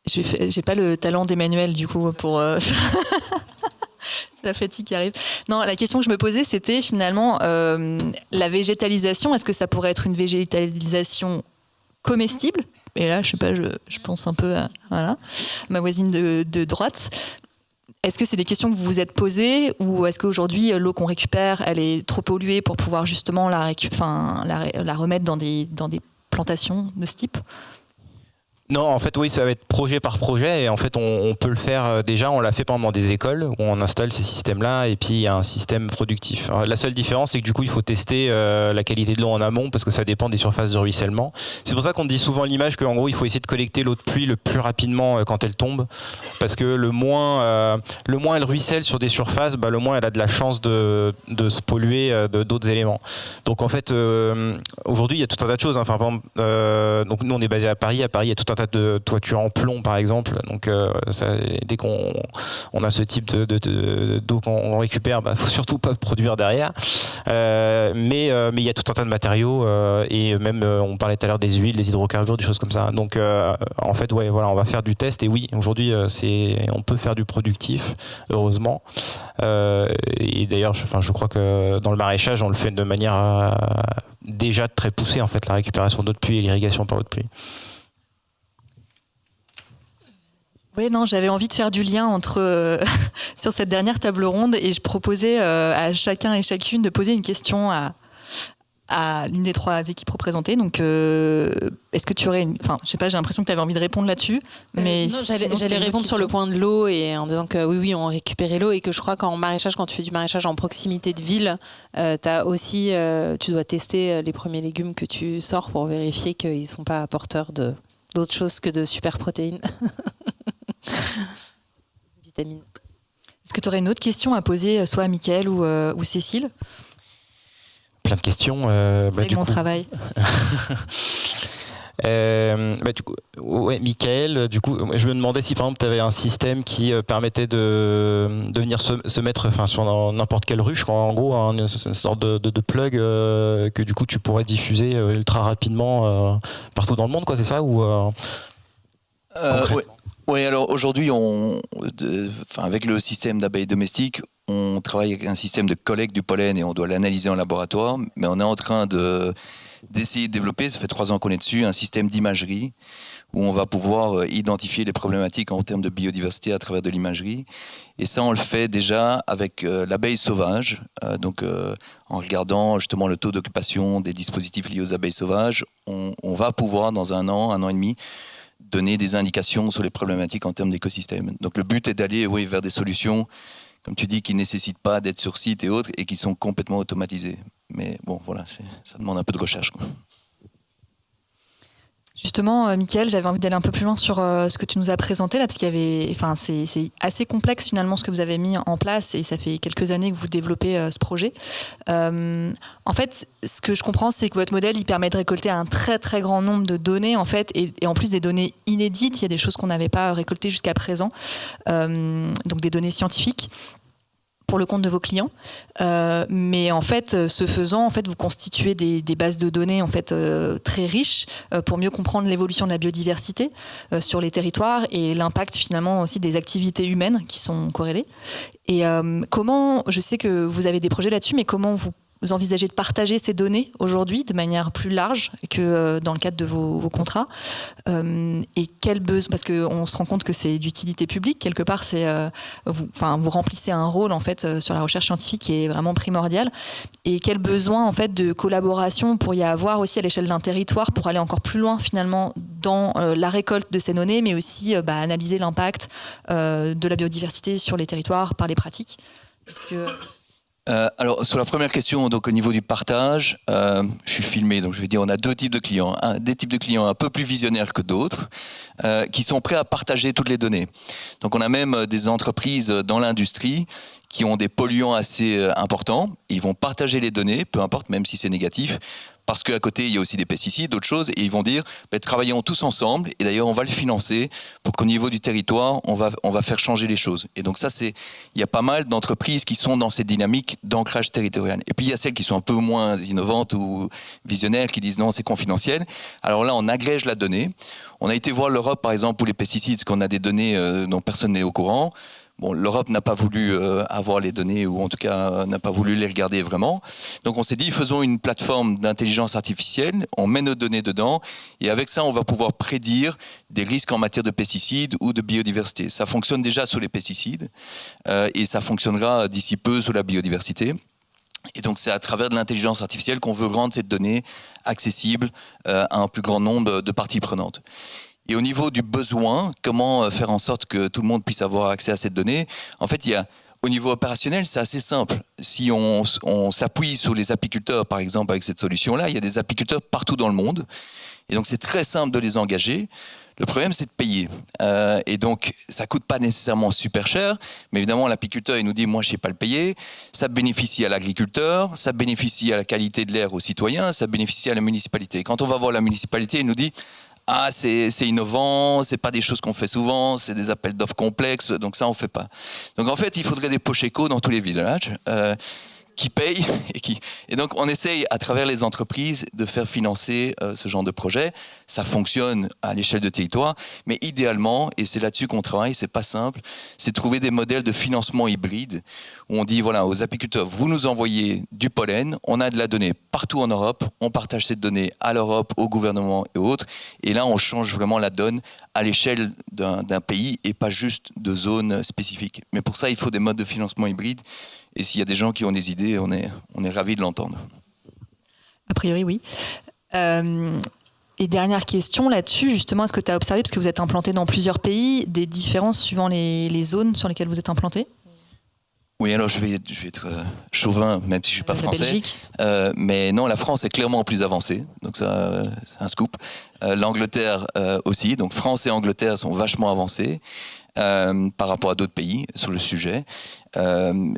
J'ai pas le talent d'Emmanuel du coup pour c'est la fatigue qui arrive. Non, la question que je me posais, c'était finalement la végétalisation. Est-ce que ça pourrait être une végétalisation comestible ? Et là, je sais pas, je pense un peu à ma voisine de droite. Est-ce que c'est des questions que vous vous êtes posées, ou est-ce qu'aujourd'hui l'eau qu'on récupère, elle est trop polluée pour pouvoir justement la remettre dans des plantations de ce type ? Non, en fait, oui, ça va être projet par projet et en fait, on peut le faire déjà. On l'a fait pendant des écoles où on installe ces systèmes-là et puis il y a un système productif. Alors, la seule différence, c'est que du coup, il faut tester la qualité de l'eau en amont parce que ça dépend des surfaces de ruissellement. C'est pour ça qu'on dit souvent l'image qu'en gros, il faut essayer de collecter l'eau de pluie le plus rapidement quand elle tombe parce que le moins elle ruisselle sur des surfaces, le moins elle a de la chance de se polluer d'autres éléments. Donc en fait, aujourd'hui, il y a tout un tas de choses. Enfin, par exemple, donc nous, on est basé à Paris. À Paris, il y a tout un tas de toitures en plomb par exemple, donc dès qu'on a ce type d'eau qu'on récupère, faut surtout pas produire derrière, mais il y a tout un tas de matériaux et même on parlait tout à l'heure des huiles, des hydrocarbures, des choses comme ça, donc en fait on va faire du test et oui, aujourd'hui on peut faire du productif, heureusement, et d'ailleurs je crois que dans le maraîchage on le fait de manière déjà très poussée en fait, la récupération d'eau de pluie et l'irrigation par eau de pluie. Oui, non, j'avais envie de faire du lien entre sur cette dernière table ronde et je proposais à chacun et chacune de poser une question à l'une des 3 équipes représentées. Donc, est-ce que tu aurais je sais pas, j'ai l'impression que tu avais envie de répondre là-dessus. Mais non, j'allais répondre sur le point de l'eau et en disant que oui, on récupérait l'eau et que je crois qu'en maraîchage, quand tu fais du maraîchage en proximité de ville, t'as aussi, tu dois tester les premiers légumes que tu sors pour vérifier qu'ils sont pas porteurs d'autres choses que de super protéines. Vitamines. Est-ce que tu aurais une autre question à poser, soit à Mickaël ou Cécile? Plein de questions. Avec mon travail. Du coup, ouais, Mickaël, du coup, je me demandais si par exemple tu avais un système qui permettait de venir se mettre sur n'importe quelle ruche, en gros, une sorte de plug que du coup tu pourrais diffuser ultra rapidement partout dans le monde, quoi, c'est ça ou Oui, alors aujourd'hui, avec le système d'abeilles domestiques, on travaille avec un système de collecte du pollen et on doit l'analyser en laboratoire, mais on est en train d'essayer de développer, ça fait 3 ans qu'on est dessus, un système d'imagerie où on va pouvoir identifier les problématiques en termes de biodiversité à travers de l'imagerie. Et ça, on le fait déjà avec l'abeille sauvage. En regardant justement le taux d'occupation des dispositifs liés aux abeilles sauvages, on va pouvoir, dans 1 an et demi, donner des indications sur les problématiques en termes d'écosystème. Donc le but est d'aller vers des solutions, comme tu dis, qui ne nécessitent pas d'être sur site et autres, et qui sont complètement automatisées. Mais bon, voilà, ça demande un peu de recherche, quoi. Justement, Mickaël, j'avais envie d'aller un peu plus loin sur ce que tu nous as présenté là, parce qu'il y avait, c'est assez complexe finalement ce que vous avez mis en place et ça fait quelques années que vous développez ce projet. En fait, ce que je comprends, c'est que votre modèle, il permet de récolter un très très grand nombre de données en fait, et en plus des données inédites. Il y a des choses qu'on n'avait pas récoltées jusqu'à présent, donc des données scientifiques pour le compte de vos clients, mais en fait, ce faisant, en fait, vous constituez des bases de données en fait très riches pour mieux comprendre l'évolution de la biodiversité sur les territoires et l'impact finalement aussi des activités humaines qui sont corrélées. Et comment, je sais que vous avez des projets là-dessus, mais comment vous envisagez de partager ces données aujourd'hui de manière plus large que dans le cadre de vos contrats, et quel besoin, parce qu'on se rend compte que c'est d'utilité publique quelque part, vous remplissez un rôle en fait sur la recherche scientifique qui est vraiment primordial, et quel besoin en fait de collaboration pour y avoir aussi à l'échelle d'un territoire pour aller encore plus loin finalement dans la récolte de ces données, mais aussi analyser l'impact de la biodiversité sur les territoires par les pratiques. Est-ce que alors sur la première question, donc au niveau du partage, je suis filmé, donc je vais dire on a 2 types de clients, des types de clients un peu plus visionnaires que d'autres, qui sont prêts à partager toutes les données. Donc on a même des entreprises dans l'industrie qui ont des polluants assez importants, ils vont partager les données, peu importe, même si c'est négatif, parce qu'à côté, il y a aussi des pesticides, d'autres choses, et ils vont dire, travaillons tous ensemble, et d'ailleurs, on va le financer pour qu'au niveau du territoire, on va faire changer les choses. Et donc ça, il y a pas mal d'entreprises qui sont dans cette dynamique d'ancrage territorial. Et puis, il y a celles qui sont un peu moins innovantes ou visionnaires, qui disent non, c'est confidentiel. Alors là, on agrège la donnée. On a été voir l'Europe, par exemple, pour les pesticides, parce qu'on a des données dont personne n'est au courant. Bon, l'Europe n'a pas voulu avoir les données, ou en tout cas n'a pas voulu les regarder vraiment. Donc on s'est dit, faisons une plateforme d'intelligence artificielle, on met nos données dedans, et avec ça, on va pouvoir prédire des risques en matière de pesticides ou de biodiversité. Ça fonctionne déjà sur les pesticides, et ça fonctionnera d'ici peu sur la biodiversité. Et donc c'est à travers de l'intelligence artificielle qu'on veut rendre cette donnée accessible à un plus grand nombre de parties prenantes. Et au niveau du besoin, comment faire en sorte que tout le monde puisse avoir accès à cette donnée? En fait, au niveau opérationnel, c'est assez simple. Si on s'appuie sur les apiculteurs, par exemple, avec cette solution-là, il y a des apiculteurs partout dans le monde. Et donc, c'est très simple de les engager. Le problème, c'est de payer. Et donc, ça coûte pas nécessairement super cher, mais évidemment, l'apiculteur, il nous dit, moi, je sais pas le payer. Ça bénéficie à l'agriculteur, ça bénéficie à la qualité de l'air aux citoyens, ça bénéficie à la municipalité. Quand on va voir la municipalité, il nous dit, ah, c'est innovant, c'est pas des choses qu'on fait souvent, c'est des appels d'offres complexes, donc ça, on fait pas. Donc, en fait, il faudrait des poches éco dans tous les villages. Qui payent et donc on essaye à travers les entreprises de faire financer ce genre de projet. Ça fonctionne à l'échelle de territoire, mais idéalement, et c'est là-dessus qu'on travaille, c'est pas simple, c'est de trouver des modèles de financement hybride où on dit voilà aux apiculteurs, vous nous envoyez du pollen, on a de la donnée partout en Europe, on partage cette donnée à l'Europe, au gouvernement et autres, et là on change vraiment la donne à l'échelle d'un pays et pas juste de zones spécifiques. Mais pour ça, il faut des modes de financement hybrides. Et s'il y a des gens qui ont des idées, on est ravis de l'entendre. A priori, oui. Et dernière question là-dessus, justement, est-ce que tu as observé, parce que vous êtes implanté dans plusieurs pays, des différences suivant les zones sur lesquelles vous êtes implanté? Oui, alors je vais être chauvin, même si je ne suis pas français. Belgique. Mais non, la France est clairement plus avancée, donc ça, c'est un scoop. L'Angleterre aussi, donc France et Angleterre sont vachement avancés. Par rapport à d'autres pays sur le sujet.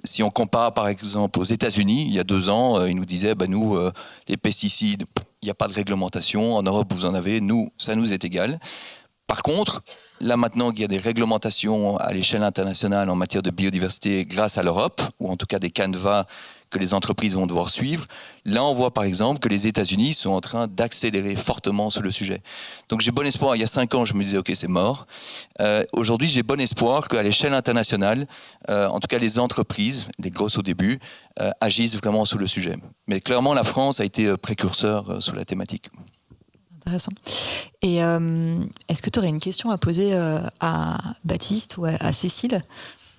Si on compare par exemple aux États-Unis, il y a 2 ans, ils nous disaient nous, les pesticides, il n'y a pas de réglementation. En Europe, vous en avez. Nous, ça nous est égal. Par contre, là maintenant qu'il y a des réglementations à l'échelle internationale en matière de biodiversité grâce à l'Europe, ou en tout cas des canevas que les entreprises vont devoir suivre, là on voit par exemple que les États-Unis sont en train d'accélérer fortement sur le sujet. Donc j'ai bon espoir, il y a 5 ans je me disais ok c'est mort. Aujourd'hui j'ai bon espoir qu'à l'échelle internationale, en tout cas les entreprises, les grosses au début, agissent vraiment sur le sujet. Mais clairement la France a été précurseur sur la thématique. Intéressant. Et est-ce que tu aurais une question à poser à Baptiste ou à Cécile?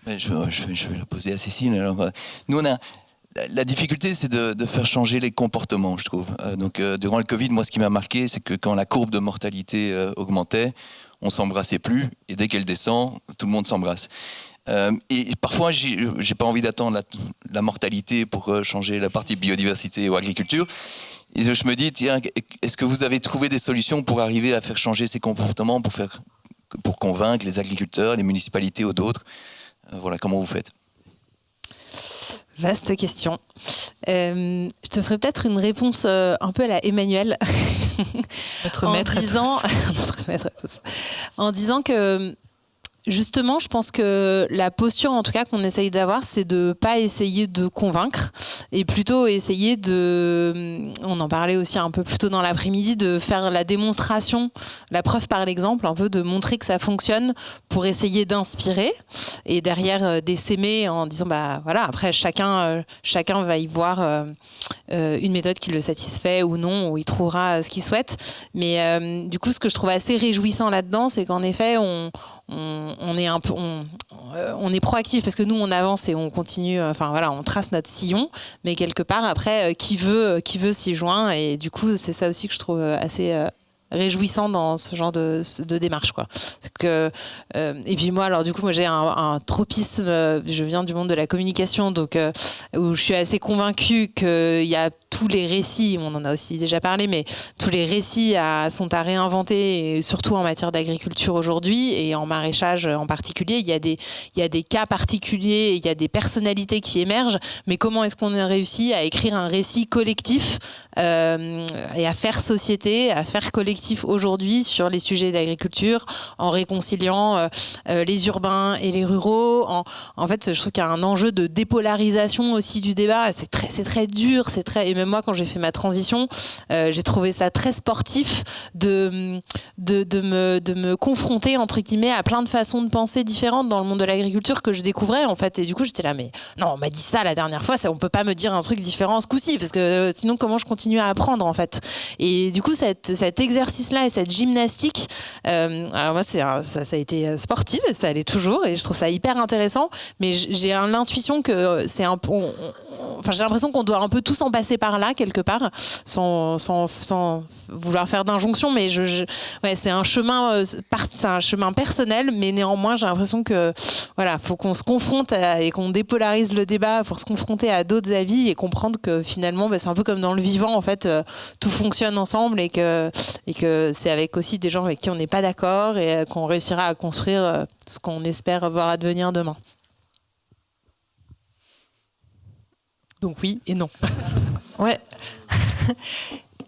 Je vais la poser à Cécile. Alors, nous, la difficulté, c'est de faire changer les comportements, je trouve. Donc, durant le Covid, moi, ce qui m'a marqué, c'est que quand la courbe de mortalité augmentait, on s'embrassait plus, et dès qu'elle descend, tout le monde s'embrasse. Et parfois, j'ai pas envie d'attendre la mortalité pour changer la partie biodiversité ou agriculture. Et je me dis, tiens, est-ce que vous avez trouvé des solutions pour arriver à faire changer ces comportements, pour convaincre les agriculteurs, les municipalités ou d'autres? Voilà, comment vous faites? Vaste question. Je te ferai peut-être une réponse un peu à la Emmanuel. Notre maître à tous. En disant que justement, je pense que la posture, en tout cas, qu'on essaye d'avoir, c'est de pas essayer de convaincre et plutôt essayer de, on en parlait aussi un peu plus tôt dans l'après-midi, de faire la démonstration, la preuve par l'exemple, un peu de montrer que ça fonctionne pour essayer d'inspirer et derrière d'essaimer en disant, voilà, après chacun va y voir une méthode qui le satisfait ou non, ou il trouvera ce qu'il souhaite. Mais du coup, ce que je trouve assez réjouissant là-dedans, c'est qu'en effet, on est proactif parce que nous on avance et on continue, on trace notre sillon, mais quelque part après qui veut s'y joindre, et du coup c'est ça aussi que je trouve assez réjouissant dans ce genre de démarche, quoi. C'est que, et puis moi j'ai un tropisme, je viens du monde de la communication, donc où je suis assez convaincue qu'il y a tous les récits, on en a aussi déjà parlé, mais tous les récits sont à réinventer, et surtout en matière d'agriculture aujourd'hui et en maraîchage en particulier. Il y a des cas particuliers, il y a des personnalités qui émergent, mais comment est-ce qu'on a réussi à écrire un récit collectif et à faire société, à faire collectif aujourd'hui sur les sujets de l'agriculture, en réconciliant les urbains et les ruraux. En fait, je trouve qu'il y a un enjeu de dépolarisation aussi du débat. C'est très dur, et même moi, quand j'ai fait ma transition, j'ai trouvé ça très sportif de me confronter, entre guillemets, à plein de façons de penser différentes dans le monde de l'agriculture que je découvrais, en fait. Et du coup, j'étais là, mais non, on m'a dit ça la dernière fois, on peut pas me dire un truc différent ce coup-ci, parce que sinon, comment je continue à apprendre, en fait. Et du coup, cet exercice exercice-là et cette gymnastique, alors moi ça a été sportif, ça l'est toujours, et je trouve ça hyper intéressant, mais j'ai l'intuition que c'est un peu... j'ai l'impression qu'on doit un peu tous en passer par là, quelque part, sans vouloir faire d'injonction, mais c'est un chemin personnel, mais néanmoins, j'ai l'impression que voilà, faut qu'on se confronte et qu'on dépolarise le débat pour se confronter à d'autres avis et comprendre que finalement, c'est un peu comme dans le vivant, en fait, tout fonctionne ensemble et que c'est avec aussi des gens avec qui on n'est pas d'accord et qu'on réussira à construire ce qu'on espère voir advenir demain. Donc oui et non. Ouais.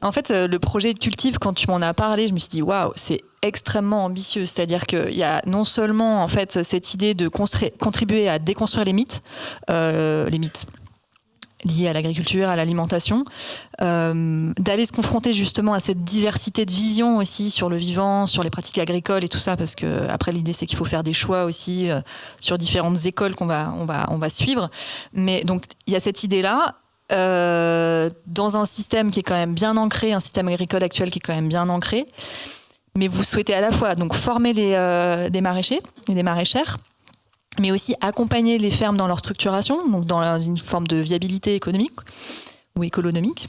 En fait, le projet de Cultive, quand tu m'en as parlé, je me suis dit waouh, c'est extrêmement ambitieux. C'est-à-dire qu'il y a non seulement en fait cette idée de contribuer à déconstruire les mythes liés à l'agriculture, à l'alimentation, d'aller se confronter justement à cette diversité de visions aussi sur le vivant, sur les pratiques agricoles et tout ça, parce que après l'idée c'est qu'il faut faire des choix aussi sur différentes écoles qu'on va suivre. Mais donc il y a cette idée-là. Dans un système qui est quand même bien ancré, un système agricole actuel qui est quand même bien ancré, mais vous souhaitez à la fois donc former des maraîchers et des maraîchères, mais aussi accompagner les fermes dans leur structuration, donc dans une forme de viabilité économique ou économique.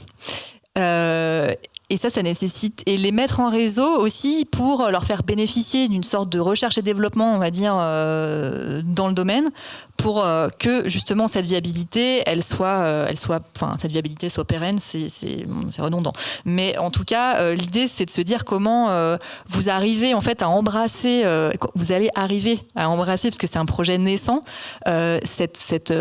Et ça nécessite, et les mettre en réseau aussi pour leur faire bénéficier d'une sorte de recherche et développement, on va dire, dans le domaine, pour que justement cette viabilité, cette viabilité soit pérenne, c'est redondant. Mais en tout cas, l'idée c'est de se dire comment vous arrivez en fait à embrasser, vous allez arriver à embrasser, parce que c'est un projet naissant, cette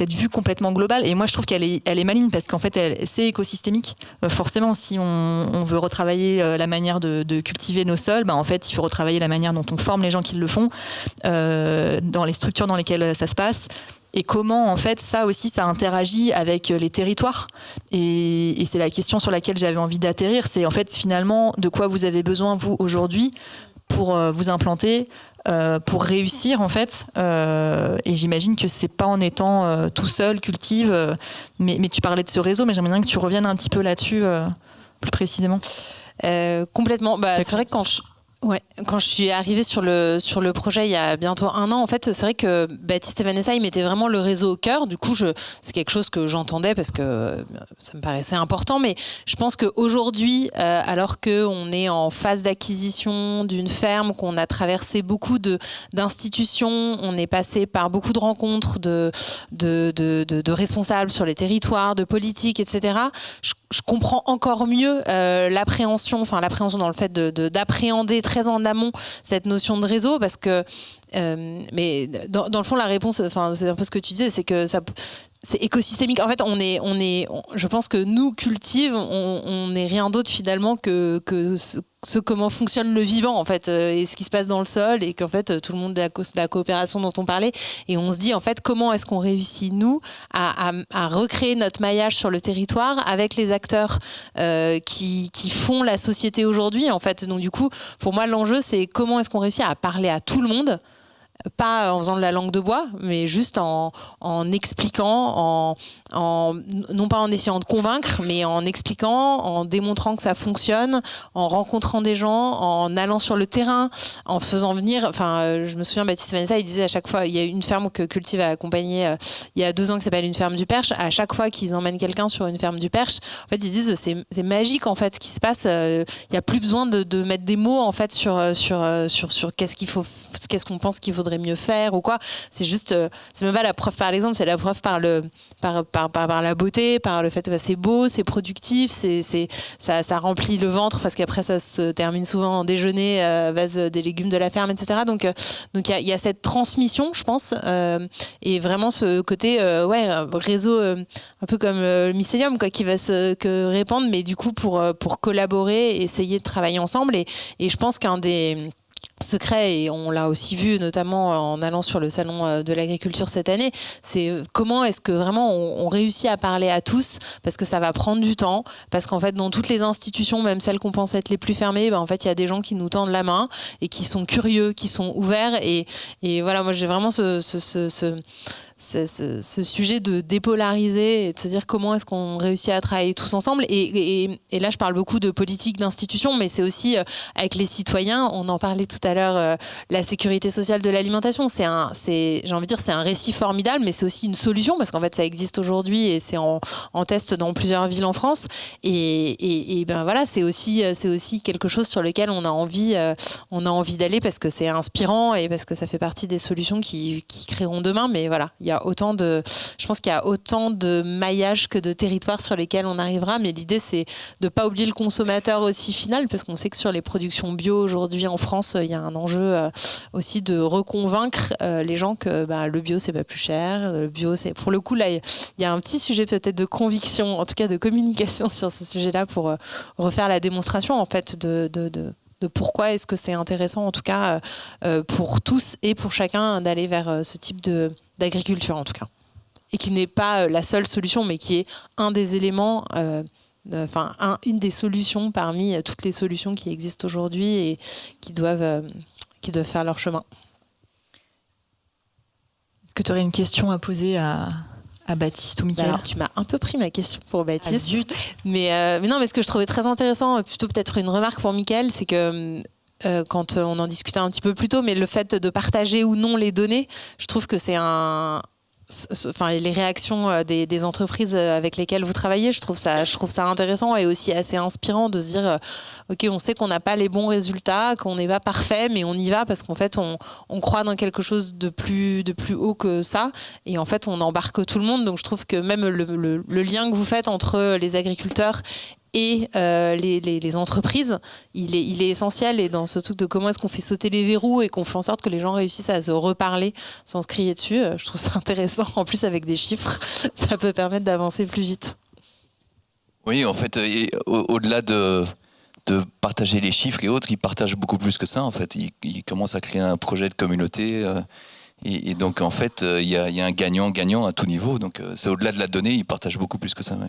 vue complètement globale. Et moi je trouve qu'elle est maligne, parce qu'en fait c'est écosystémique. Forcément, si on veut retravailler la manière de cultiver nos sols, en fait il faut retravailler la manière dont on forme les gens qui le font, dans les structures dans lesquelles ça se passe, et comment en fait ça aussi ça interagit avec les territoires, et c'est la question sur laquelle j'avais envie d'atterrir. C'est en fait finalement de quoi vous avez besoin vous aujourd'hui pour vous implanter, pour réussir en fait, et j'imagine que c'est pas en étant tout seul Cultive, mais tu parlais de ce réseau, mais j'aimerais bien que tu reviennes un petit peu là-dessus plus précisément. Complètement. C'est vrai que quand je suis arrivée sur le projet il y a bientôt 1 an, en fait, c'est vrai que Baptiste et Vanessa, ils mettaient vraiment le réseau au cœur. Du coup, c'est quelque chose que j'entendais parce que ça me paraissait important. Mais je pense qu'aujourd'hui, alors qu'on est en phase d'acquisition d'une ferme, qu'on a traversé beaucoup d'institutions, on est passé par beaucoup de rencontres de responsables sur les territoires, de politiques, etc., je comprends encore mieux l'appréhension dans le fait d'appréhender très en amont cette notion de réseau, parce que mais dans le fond la réponse, c'est un peu ce que tu disais, c'est que c'est écosystémique. En fait, je pense que nous, Cultive, on n'est rien d'autre finalement que comment fonctionne le vivant, en fait, et ce qui se passe dans le sol, et qu'en fait, tout le monde est à cause de la coopération dont on parlait, et on se dit, en fait, comment est-ce qu'on réussit, nous, à recréer notre maillage sur le territoire avec les acteurs qui font la société aujourd'hui, en fait. Donc, du coup, pour moi, l'enjeu, c'est comment est-ce qu'on réussit à parler à tout le monde, pas en faisant de la langue de bois, mais juste en expliquant, non pas en essayant de convaincre, mais en expliquant, en démontrant que ça fonctionne, en rencontrant des gens, en allant sur le terrain, en faisant venir. Je me souviens, Baptiste et Vanessa, ils disaient à chaque fois, il y a une ferme que Cultive a accompagnée il y a 2 ans qui s'appelle une ferme du Perche. À chaque fois qu'ils emmènent quelqu'un sur une ferme du Perche, en fait, ils disent c'est magique en fait ce qui se passe. Il n'y a plus besoin de mettre des mots en fait sur qu'est-ce qu'on pense qu'il faudrait mieux faire ou quoi. C'est juste, c'est même pas la preuve par l'exemple, c'est la preuve par la beauté, par le fait que c'est beau, c'est productif, ça remplit le ventre, parce qu'après ça se termine souvent en déjeuner à base des légumes de la ferme, etc. Donc il y a cette transmission, je pense, et vraiment ce côté réseau, un peu comme le mycélium, quoi, qui va se répandre, mais du coup pour collaborer et essayer de travailler ensemble, et je pense qu'un des secret, et on l'a aussi vu notamment en allant sur le salon de l'agriculture cette année, c'est comment est-ce que vraiment on réussit à parler à tous, parce que ça va prendre du temps, parce qu'en fait dans toutes les institutions, même celles qu'on pense être les plus fermées, en fait il y a des gens qui nous tendent la main et qui sont curieux, qui sont ouverts, et voilà, moi j'ai vraiment ce sujet de dépolariser et de se dire comment est-ce qu'on réussit à travailler tous ensemble. Et là, je parle beaucoup de politique, d'institutions, mais c'est aussi avec les citoyens. On en parlait tout à l'heure, la sécurité sociale de l'alimentation. J'ai envie de dire, c'est un récit formidable, mais c'est aussi une solution parce qu'en fait, ça existe aujourd'hui et c'est en test dans plusieurs villes en France. Et ben voilà, c'est aussi quelque chose sur lequel on a envie d'aller parce que c'est inspirant et parce que ça fait partie des solutions qui créeront demain. Mais voilà, je pense qu'il y a autant de maillages que de territoires sur lesquels on arrivera. Mais l'idée, c'est de pas oublier le consommateur aussi final, parce qu'on sait que sur les productions bio aujourd'hui en France, il y a un enjeu aussi de reconvaincre les gens que le bio c'est pas plus cher. Le bio, c'est pour le coup là, il y a un petit sujet peut-être de conviction, en tout cas de communication sur ce sujet-là pour refaire la démonstration en fait de pourquoi est-ce que c'est intéressant en tout cas pour tous et pour chacun d'aller vers ce type d'agriculture en tout cas, et qui n'est pas la seule solution mais qui est un des éléments, une des solutions parmi toutes les solutions qui existent aujourd'hui et qui doivent faire leur chemin. Est-ce que tu aurais une question à poser à Baptiste ou Mickaël? Alors, tu m'as un peu pris ma question pour Baptiste. Ah, zut. Mais non, mais ce que je trouvais très intéressant, plutôt peut-être une remarque pour Mickaël, c'est que quand on en discutait un petit peu plus tôt, mais le fait de partager ou non les données, je trouve que c'est les réactions des entreprises avec lesquelles vous travaillez, je trouve ça intéressant et aussi assez inspirant de se dire ok, on sait qu'on n'a pas les bons résultats, qu'on n'est pas parfait, mais on y va parce qu'en fait on croit dans quelque chose de plus haut que ça, et en fait on embarque tout le monde. Donc je trouve que même le lien que vous faites entre les agriculteurs et les entreprises, il est essentiel, et dans ce truc de comment est-ce qu'on fait sauter les verrous et qu'on fait en sorte que les gens réussissent à se reparler sans se crier dessus, je trouve ça intéressant. En plus, avec des chiffres, ça peut permettre d'avancer plus vite. Oui, en fait, au-delà de partager les chiffres et autres, ils partagent beaucoup plus que ça. En fait, ils commencent à créer un projet de communauté. Et donc, en fait, il y a un gagnant-gagnant à tout niveau. Donc, c'est au-delà de la donnée, ils partagent beaucoup plus que ça. Ouais.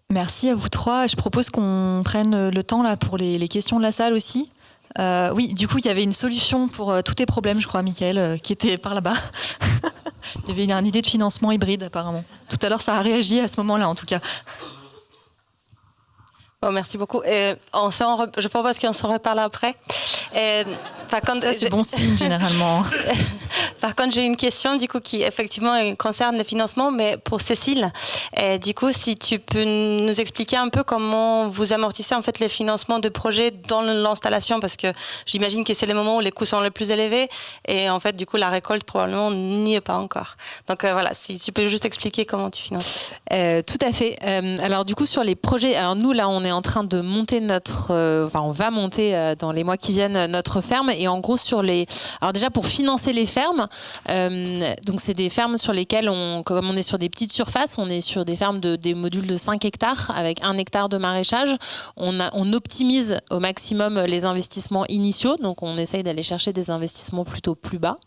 Merci à vous trois. Je propose qu'on prenne le temps là pour les questions de la salle aussi. Oui, du coup, il y avait une solution pour tous tes problèmes, je crois, Mickaël, qui était par là-bas. Il y avait une idée de financement hybride, apparemment. Tout à l'heure, ça a réagi à ce moment-là, en tout cas. Bon, merci beaucoup. Je propose qu'on s'en reparle après. Ça, c'est bon signe, généralement. Par contre, j'ai une question du coup qui effectivement concerne le financement, mais pour Cécile. Du coup, si tu peux nous expliquer un peu comment vous amortissez en fait les financements de projets dans l'installation, parce que j'imagine que c'est le moment où les coûts sont les plus élevés et en fait du coup la récolte probablement n'y est pas encore. Donc voilà, si tu peux juste expliquer comment tu finances. Tout à fait. Alors du coup sur les projets, alors nous là on est en train de monter on va monter dans les mois qui viennent notre ferme, et en gros alors déjà pour financer les fermes, donc c'est des fermes sur lesquelles comme on est sur des petites surfaces, on est sur des fermes des modules de 5 hectares avec 1 hectare de maraîchage. On optimise au maximum les investissements initiaux, donc on essaye d'aller chercher des investissements plutôt plus bas.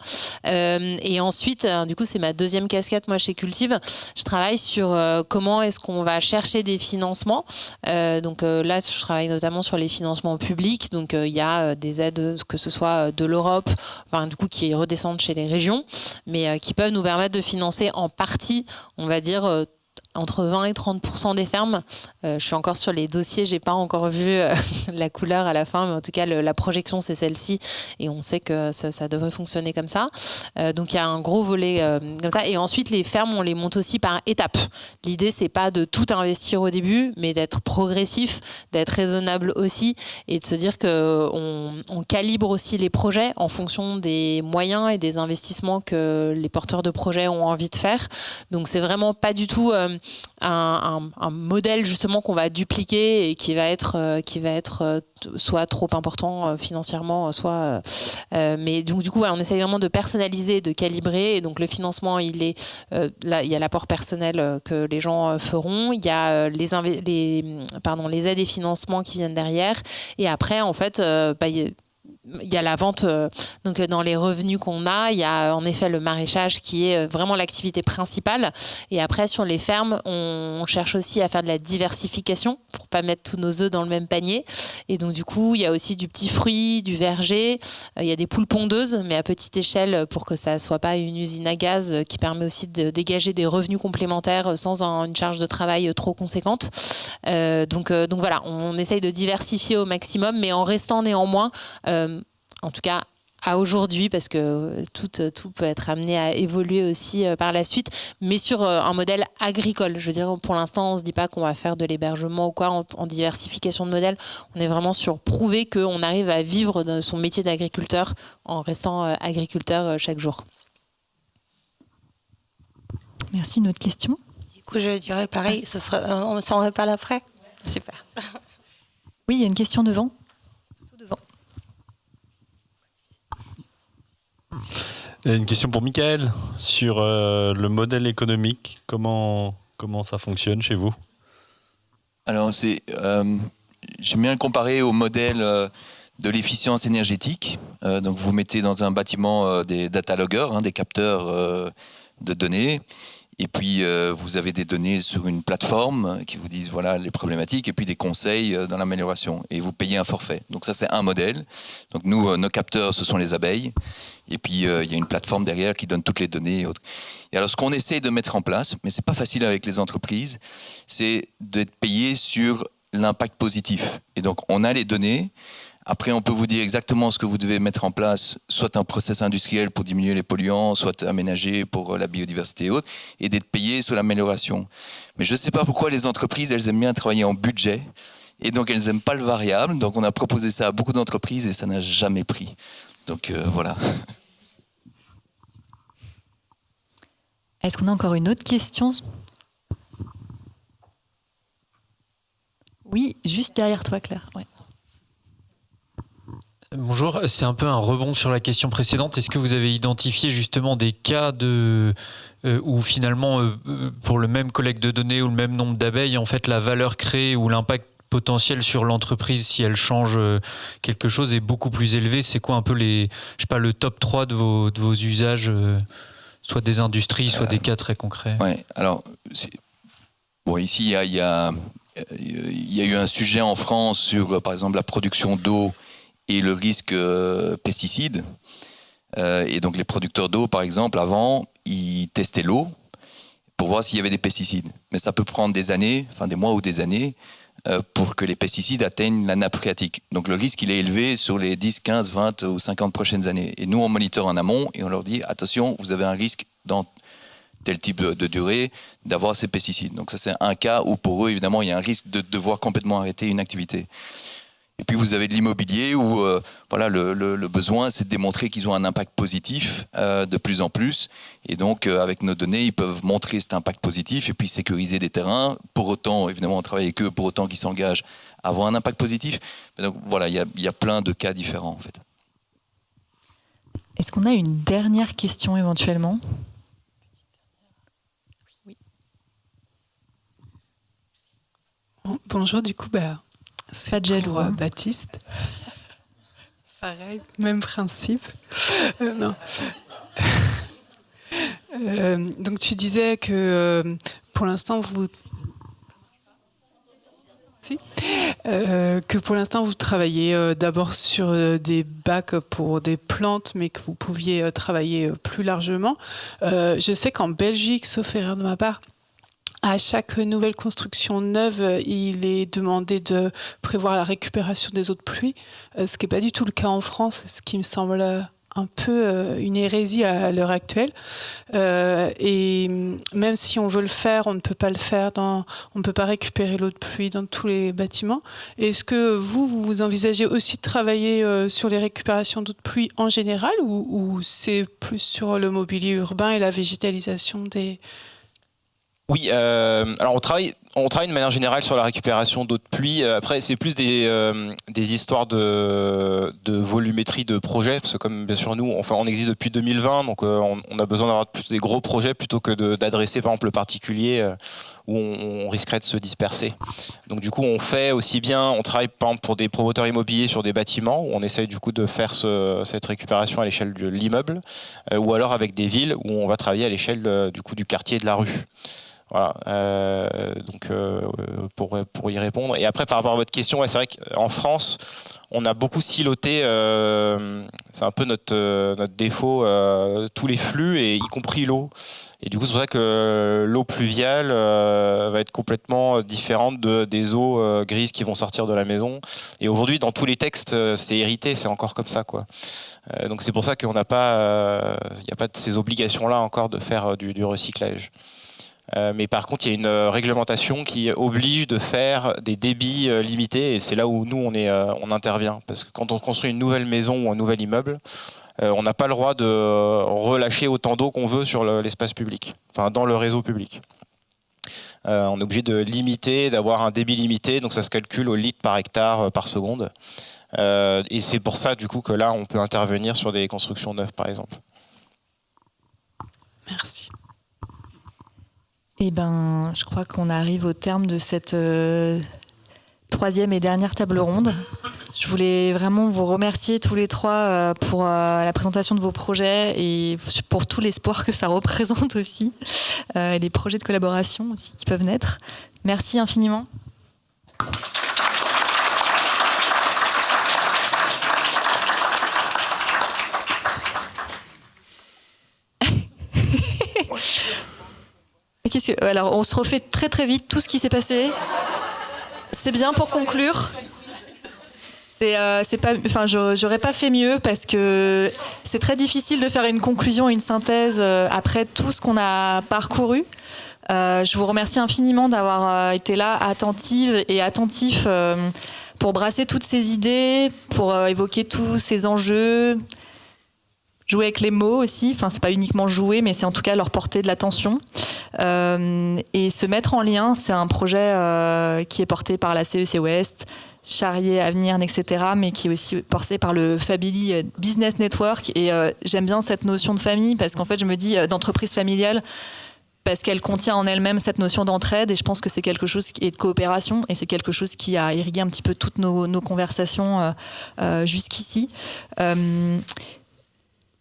Et ensuite, du coup c'est ma deuxième casquette moi chez Cultive, je travaille sur comment est-ce qu'on va chercher des financements. Donc là je travaille notamment sur les financements publics, donc il y a des aides que ce soit de l'Europe, du coup qui redescendent chez les régions, mais qui peuvent nous permettre de financer en partie, on va dire, entre 20 et 30% des fermes. Je suis encore sur les dossiers, j'ai pas encore vu la couleur à la fin, mais en tout cas la projection c'est celle-ci, et on sait que ça devrait fonctionner comme ça. Donc il y a un gros volet comme ça, et ensuite les fermes on les monte aussi par étapes. L'idée c'est pas de tout investir au début, mais d'être progressif, d'être raisonnable aussi, et de se dire que on calibre aussi les projets en fonction des moyens et des investissements que les porteurs de projets ont envie de faire. Donc c'est vraiment pas du tout un modèle justement qu'on va dupliquer et qui va être soit trop important financièrement, soit mais donc du coup on essaie vraiment de personnaliser, de calibrer, et donc le financement là il y a l'apport personnel que les gens feront, il y a les aides et financements qui viennent derrière, et après en fait il y a la vente, donc dans les revenus qu'on a, il y a en effet le maraîchage qui est vraiment l'activité principale. Et après, sur les fermes, on cherche aussi à faire de la diversification pour pas mettre tous nos œufs dans le même panier. Et donc du coup, il y a aussi du petit fruit, du verger, il y a des poules pondeuses, mais à petite échelle pour que ça soit pas une usine à gaz qui permet aussi de dégager des revenus complémentaires sans une charge de travail trop conséquente. Donc voilà, on essaye de diversifier au maximum, mais en restant néanmoins, en tout cas à aujourd'hui, parce que tout peut être amené à évoluer aussi par la suite, mais sur un modèle agricole. Je veux dire, pour l'instant, on ne se dit pas qu'on va faire de l'hébergement ou quoi en diversification de modèle. On est vraiment sur prouver qu'on arrive à vivre de son métier d'agriculteur en restant agriculteur chaque jour. Merci. Une autre question? Du coup, je dirais pareil, on s'en reparle après. Super. Oui, il y a une question devant. Tout devant. Une question pour Michael sur le modèle économique. Comment ça fonctionne chez vous? Alors, j'aime bien le comparer au modèle de l'efficience énergétique. Donc, vous mettez dans un bâtiment des data loggers, des capteurs de données. Et puis, vous avez des données sur une plateforme qui vous disent voilà les problématiques et puis des conseils dans l'amélioration. Et vous payez un forfait. Donc ça, c'est un modèle. Donc nous, nos capteurs, ce sont les abeilles. Et puis, il y a une plateforme derrière qui donne toutes les données et autres. Et alors, ce qu'on essaie de mettre en place, mais c'est pas facile avec les entreprises, c'est d'être payé sur l'impact positif. Et donc, on a les données. Après, on peut vous dire exactement ce que vous devez mettre en place, soit un process industriel pour diminuer les polluants, soit aménager pour la biodiversité et autres, et d'être payé sur l'amélioration. Mais je ne sais pas pourquoi les entreprises, elles aiment bien travailler en budget, et donc elles n'aiment pas le variable. Donc on a proposé ça à beaucoup d'entreprises et ça n'a jamais pris. Donc voilà. Est-ce qu'on a encore une autre question? Oui, juste derrière toi, Claire. Ouais. Bonjour, c'est un peu un rebond sur la question précédente. Est-ce que vous avez identifié justement des cas où finalement, pour le même collecte de données ou le même nombre d'abeilles, en fait, la valeur créée ou l'impact potentiel sur l'entreprise, si elle change quelque chose, est beaucoup plus élevé? C'est quoi un peu le top 3 de vos usages, soit des industries, soit des cas très concrets? Ouais, alors, ici, il y a eu un sujet en France sur, par exemple, la production d'eau et le risque pesticide. Et donc les producteurs d'eau, par exemple, avant, ils testaient l'eau pour voir s'il y avait des pesticides. Mais ça peut prendre des années, des mois ou des années, pour que les pesticides atteignent la nappe phréatique. Donc le risque, il est élevé sur les 10, 15, 20 ou 50 prochaines années. Et nous, on moniteur en amont et on leur dit, attention, vous avez un risque dans tel type de durée d'avoir ces pesticides. Donc ça, c'est un cas où pour eux, évidemment, il y a un risque de devoir complètement arrêter une activité. Et puis vous avez de l'immobilier où le besoin, c'est de démontrer qu'ils ont un impact positif de plus en plus. Et donc avec nos données, ils peuvent montrer cet impact positif et puis sécuriser des terrains. Pour autant, évidemment, on travaille avec eux, pour autant qu'ils s'engagent à avoir un impact positif. Mais donc voilà, il y a plein de cas différents en fait. Est-ce qu'on a une dernière question éventuellement? Oui. Bonjour, du coup, c'est pour Baptiste. Pareil, même principe. Non. Donc tu disais que pour l'instant vous travaillez d'abord sur des bacs pour des plantes, mais que vous pouviez travailler plus largement. Je sais qu'en Belgique, sauf erreur de ma part, à chaque nouvelle construction neuve, il est demandé de prévoir la récupération des eaux de pluie, ce qui n'est pas du tout le cas en France, ce qui me semble un peu une hérésie à l'heure actuelle. Et même si on veut le faire, on ne peut pas le faire, on ne peut pas récupérer l'eau de pluie dans tous les bâtiments. Est-ce que vous envisagez aussi de travailler sur les récupérations d'eau de pluie en général, ou c'est plus sur le mobilier urbain et la végétalisation des... Oui, alors on travaille on travaille de manière générale sur la récupération d'eau de pluie. Après, c'est plus des histoires de volumétrie de projets, parce que comme bien sûr nous, on existe depuis 2020, donc on a besoin d'avoir plutôt des gros projets plutôt que d'adresser par exemple le particulier où on risquerait de se disperser. Donc du coup, on travaille par exemple pour des promoteurs immobiliers sur des bâtiments où on essaye du coup de faire cette récupération à l'échelle de l'immeuble, ou alors avec des villes où on va travailler à l'échelle du quartier et de la rue. Voilà, pour y répondre. Et après, par rapport à votre question, c'est vrai qu'en France, on a beaucoup siloté, c'est un peu notre défaut, tous les flux, et y compris l'eau. Et du coup, c'est pour ça que l'eau pluviale va être complètement différente des eaux grises qui vont sortir de la maison. Et aujourd'hui, dans tous les textes, c'est hérité, c'est encore comme ça, quoi. Donc c'est pour ça qu'on n'a pas, il n'y a pas de ces obligations-là encore de faire du recyclage. Mais par contre, il y a une réglementation qui oblige de faire des débits limités, et c'est là où nous on intervient. Parce que quand on construit une nouvelle maison ou un nouvel immeuble, on n'a pas le droit de relâcher autant d'eau qu'on veut sur l'espace public, enfin dans le réseau public. On est obligé de limiter, d'avoir un débit limité, donc ça se calcule au litre par hectare par seconde. Et c'est pour ça du coup que là on peut intervenir sur des constructions neuves par exemple. Merci. Eh ben, je crois qu'on arrive au terme de cette troisième et dernière table ronde. Je voulais vraiment vous remercier tous les trois pour la présentation de vos projets et pour tout l'espoir que ça représente aussi, et les projets de collaboration aussi qui peuvent naître. Merci infiniment. Alors, on se refait très très vite tout ce qui s'est passé. C'est bien pour conclure. J'aurais pas fait mieux parce que c'est très difficile de faire une conclusion, une synthèse après tout ce qu'on a parcouru. Je vous remercie infiniment d'avoir été là, attentive et attentif pour brasser toutes ces idées, pour évoquer tous ces enjeux. Jouer avec les mots aussi, enfin c'est pas uniquement jouer, mais c'est en tout cas leur porter de l'attention. Et se mettre en lien, c'est un projet qui est porté par la CEC Ouest, Charrier, Avenir, etc., mais qui est aussi porté par le Family Business Network. Et j'aime bien cette notion de famille parce qu'en fait je me dis d'entreprise familiale parce qu'elle contient en elle-même cette notion d'entraide, et je pense que c'est quelque chose qui est de coopération, et c'est quelque chose qui a irrigué un petit peu toutes nos conversations jusqu'ici.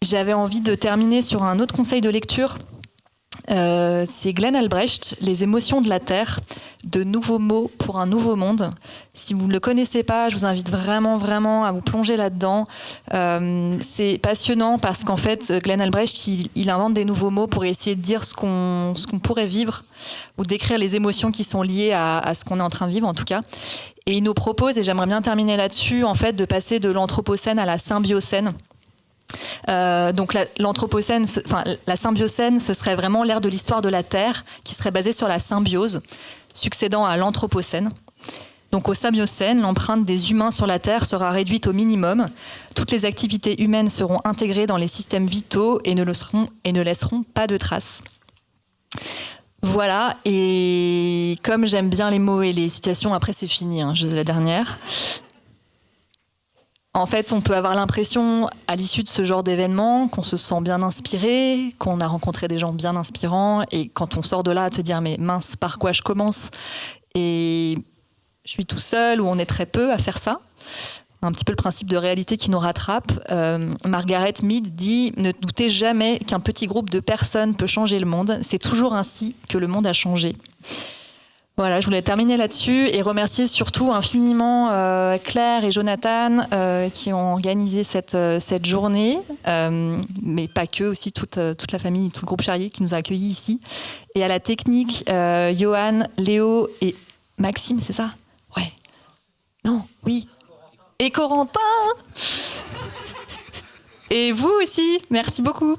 J'avais envie de terminer sur un autre conseil de lecture. C'est Glenn Albrecht, Les émotions de la Terre, de nouveaux mots pour un nouveau monde. Si vous ne le connaissez pas, je vous invite vraiment à vous plonger là-dedans. C'est passionnant parce qu'en fait, Glenn Albrecht, il invente des nouveaux mots pour essayer de dire ce qu'on pourrait vivre ou décrire les émotions qui sont liées à ce qu'on est en train de vivre, en tout cas. Et il nous propose, et j'aimerais bien terminer là-dessus, en fait, de passer de l'anthropocène à la symbiocène. Donc l'anthropocène, la symbiocène, ce serait vraiment l'ère de l'histoire de la Terre qui serait basée sur la symbiose, succédant à l'anthropocène. Donc au symbiocène, l'empreinte des humains sur la Terre sera réduite au minimum. Toutes les activités humaines seront intégrées dans les systèmes vitaux et ne laisseront pas de traces. Voilà, et comme j'aime bien les mots et les citations, après c'est fini, la dernière. En fait, on peut avoir l'impression, à l'issue de ce genre d'événement, qu'on se sent bien inspiré, qu'on a rencontré des gens bien inspirants, et quand on sort de là, à te dire « mais mince, par quoi je commence ?» Et je suis tout seul, ou on est très peu à faire ça. Un petit peu le principe de réalité qui nous rattrape. Margaret Mead dit « ne doutez jamais qu'un petit groupe de personnes peut changer le monde. C'est toujours ainsi que le monde a changé. » Voilà, je voulais terminer là-dessus et remercier surtout infiniment Claire et Jonathan qui ont organisé cette journée, mais pas que, aussi toute la famille, tout le groupe Charrier qui nous a accueillis ici. Et à la technique, Johan, Léo et Maxime, c'est ça ? Ouais. Non, oui. Et Corentin. Et vous aussi, merci beaucoup.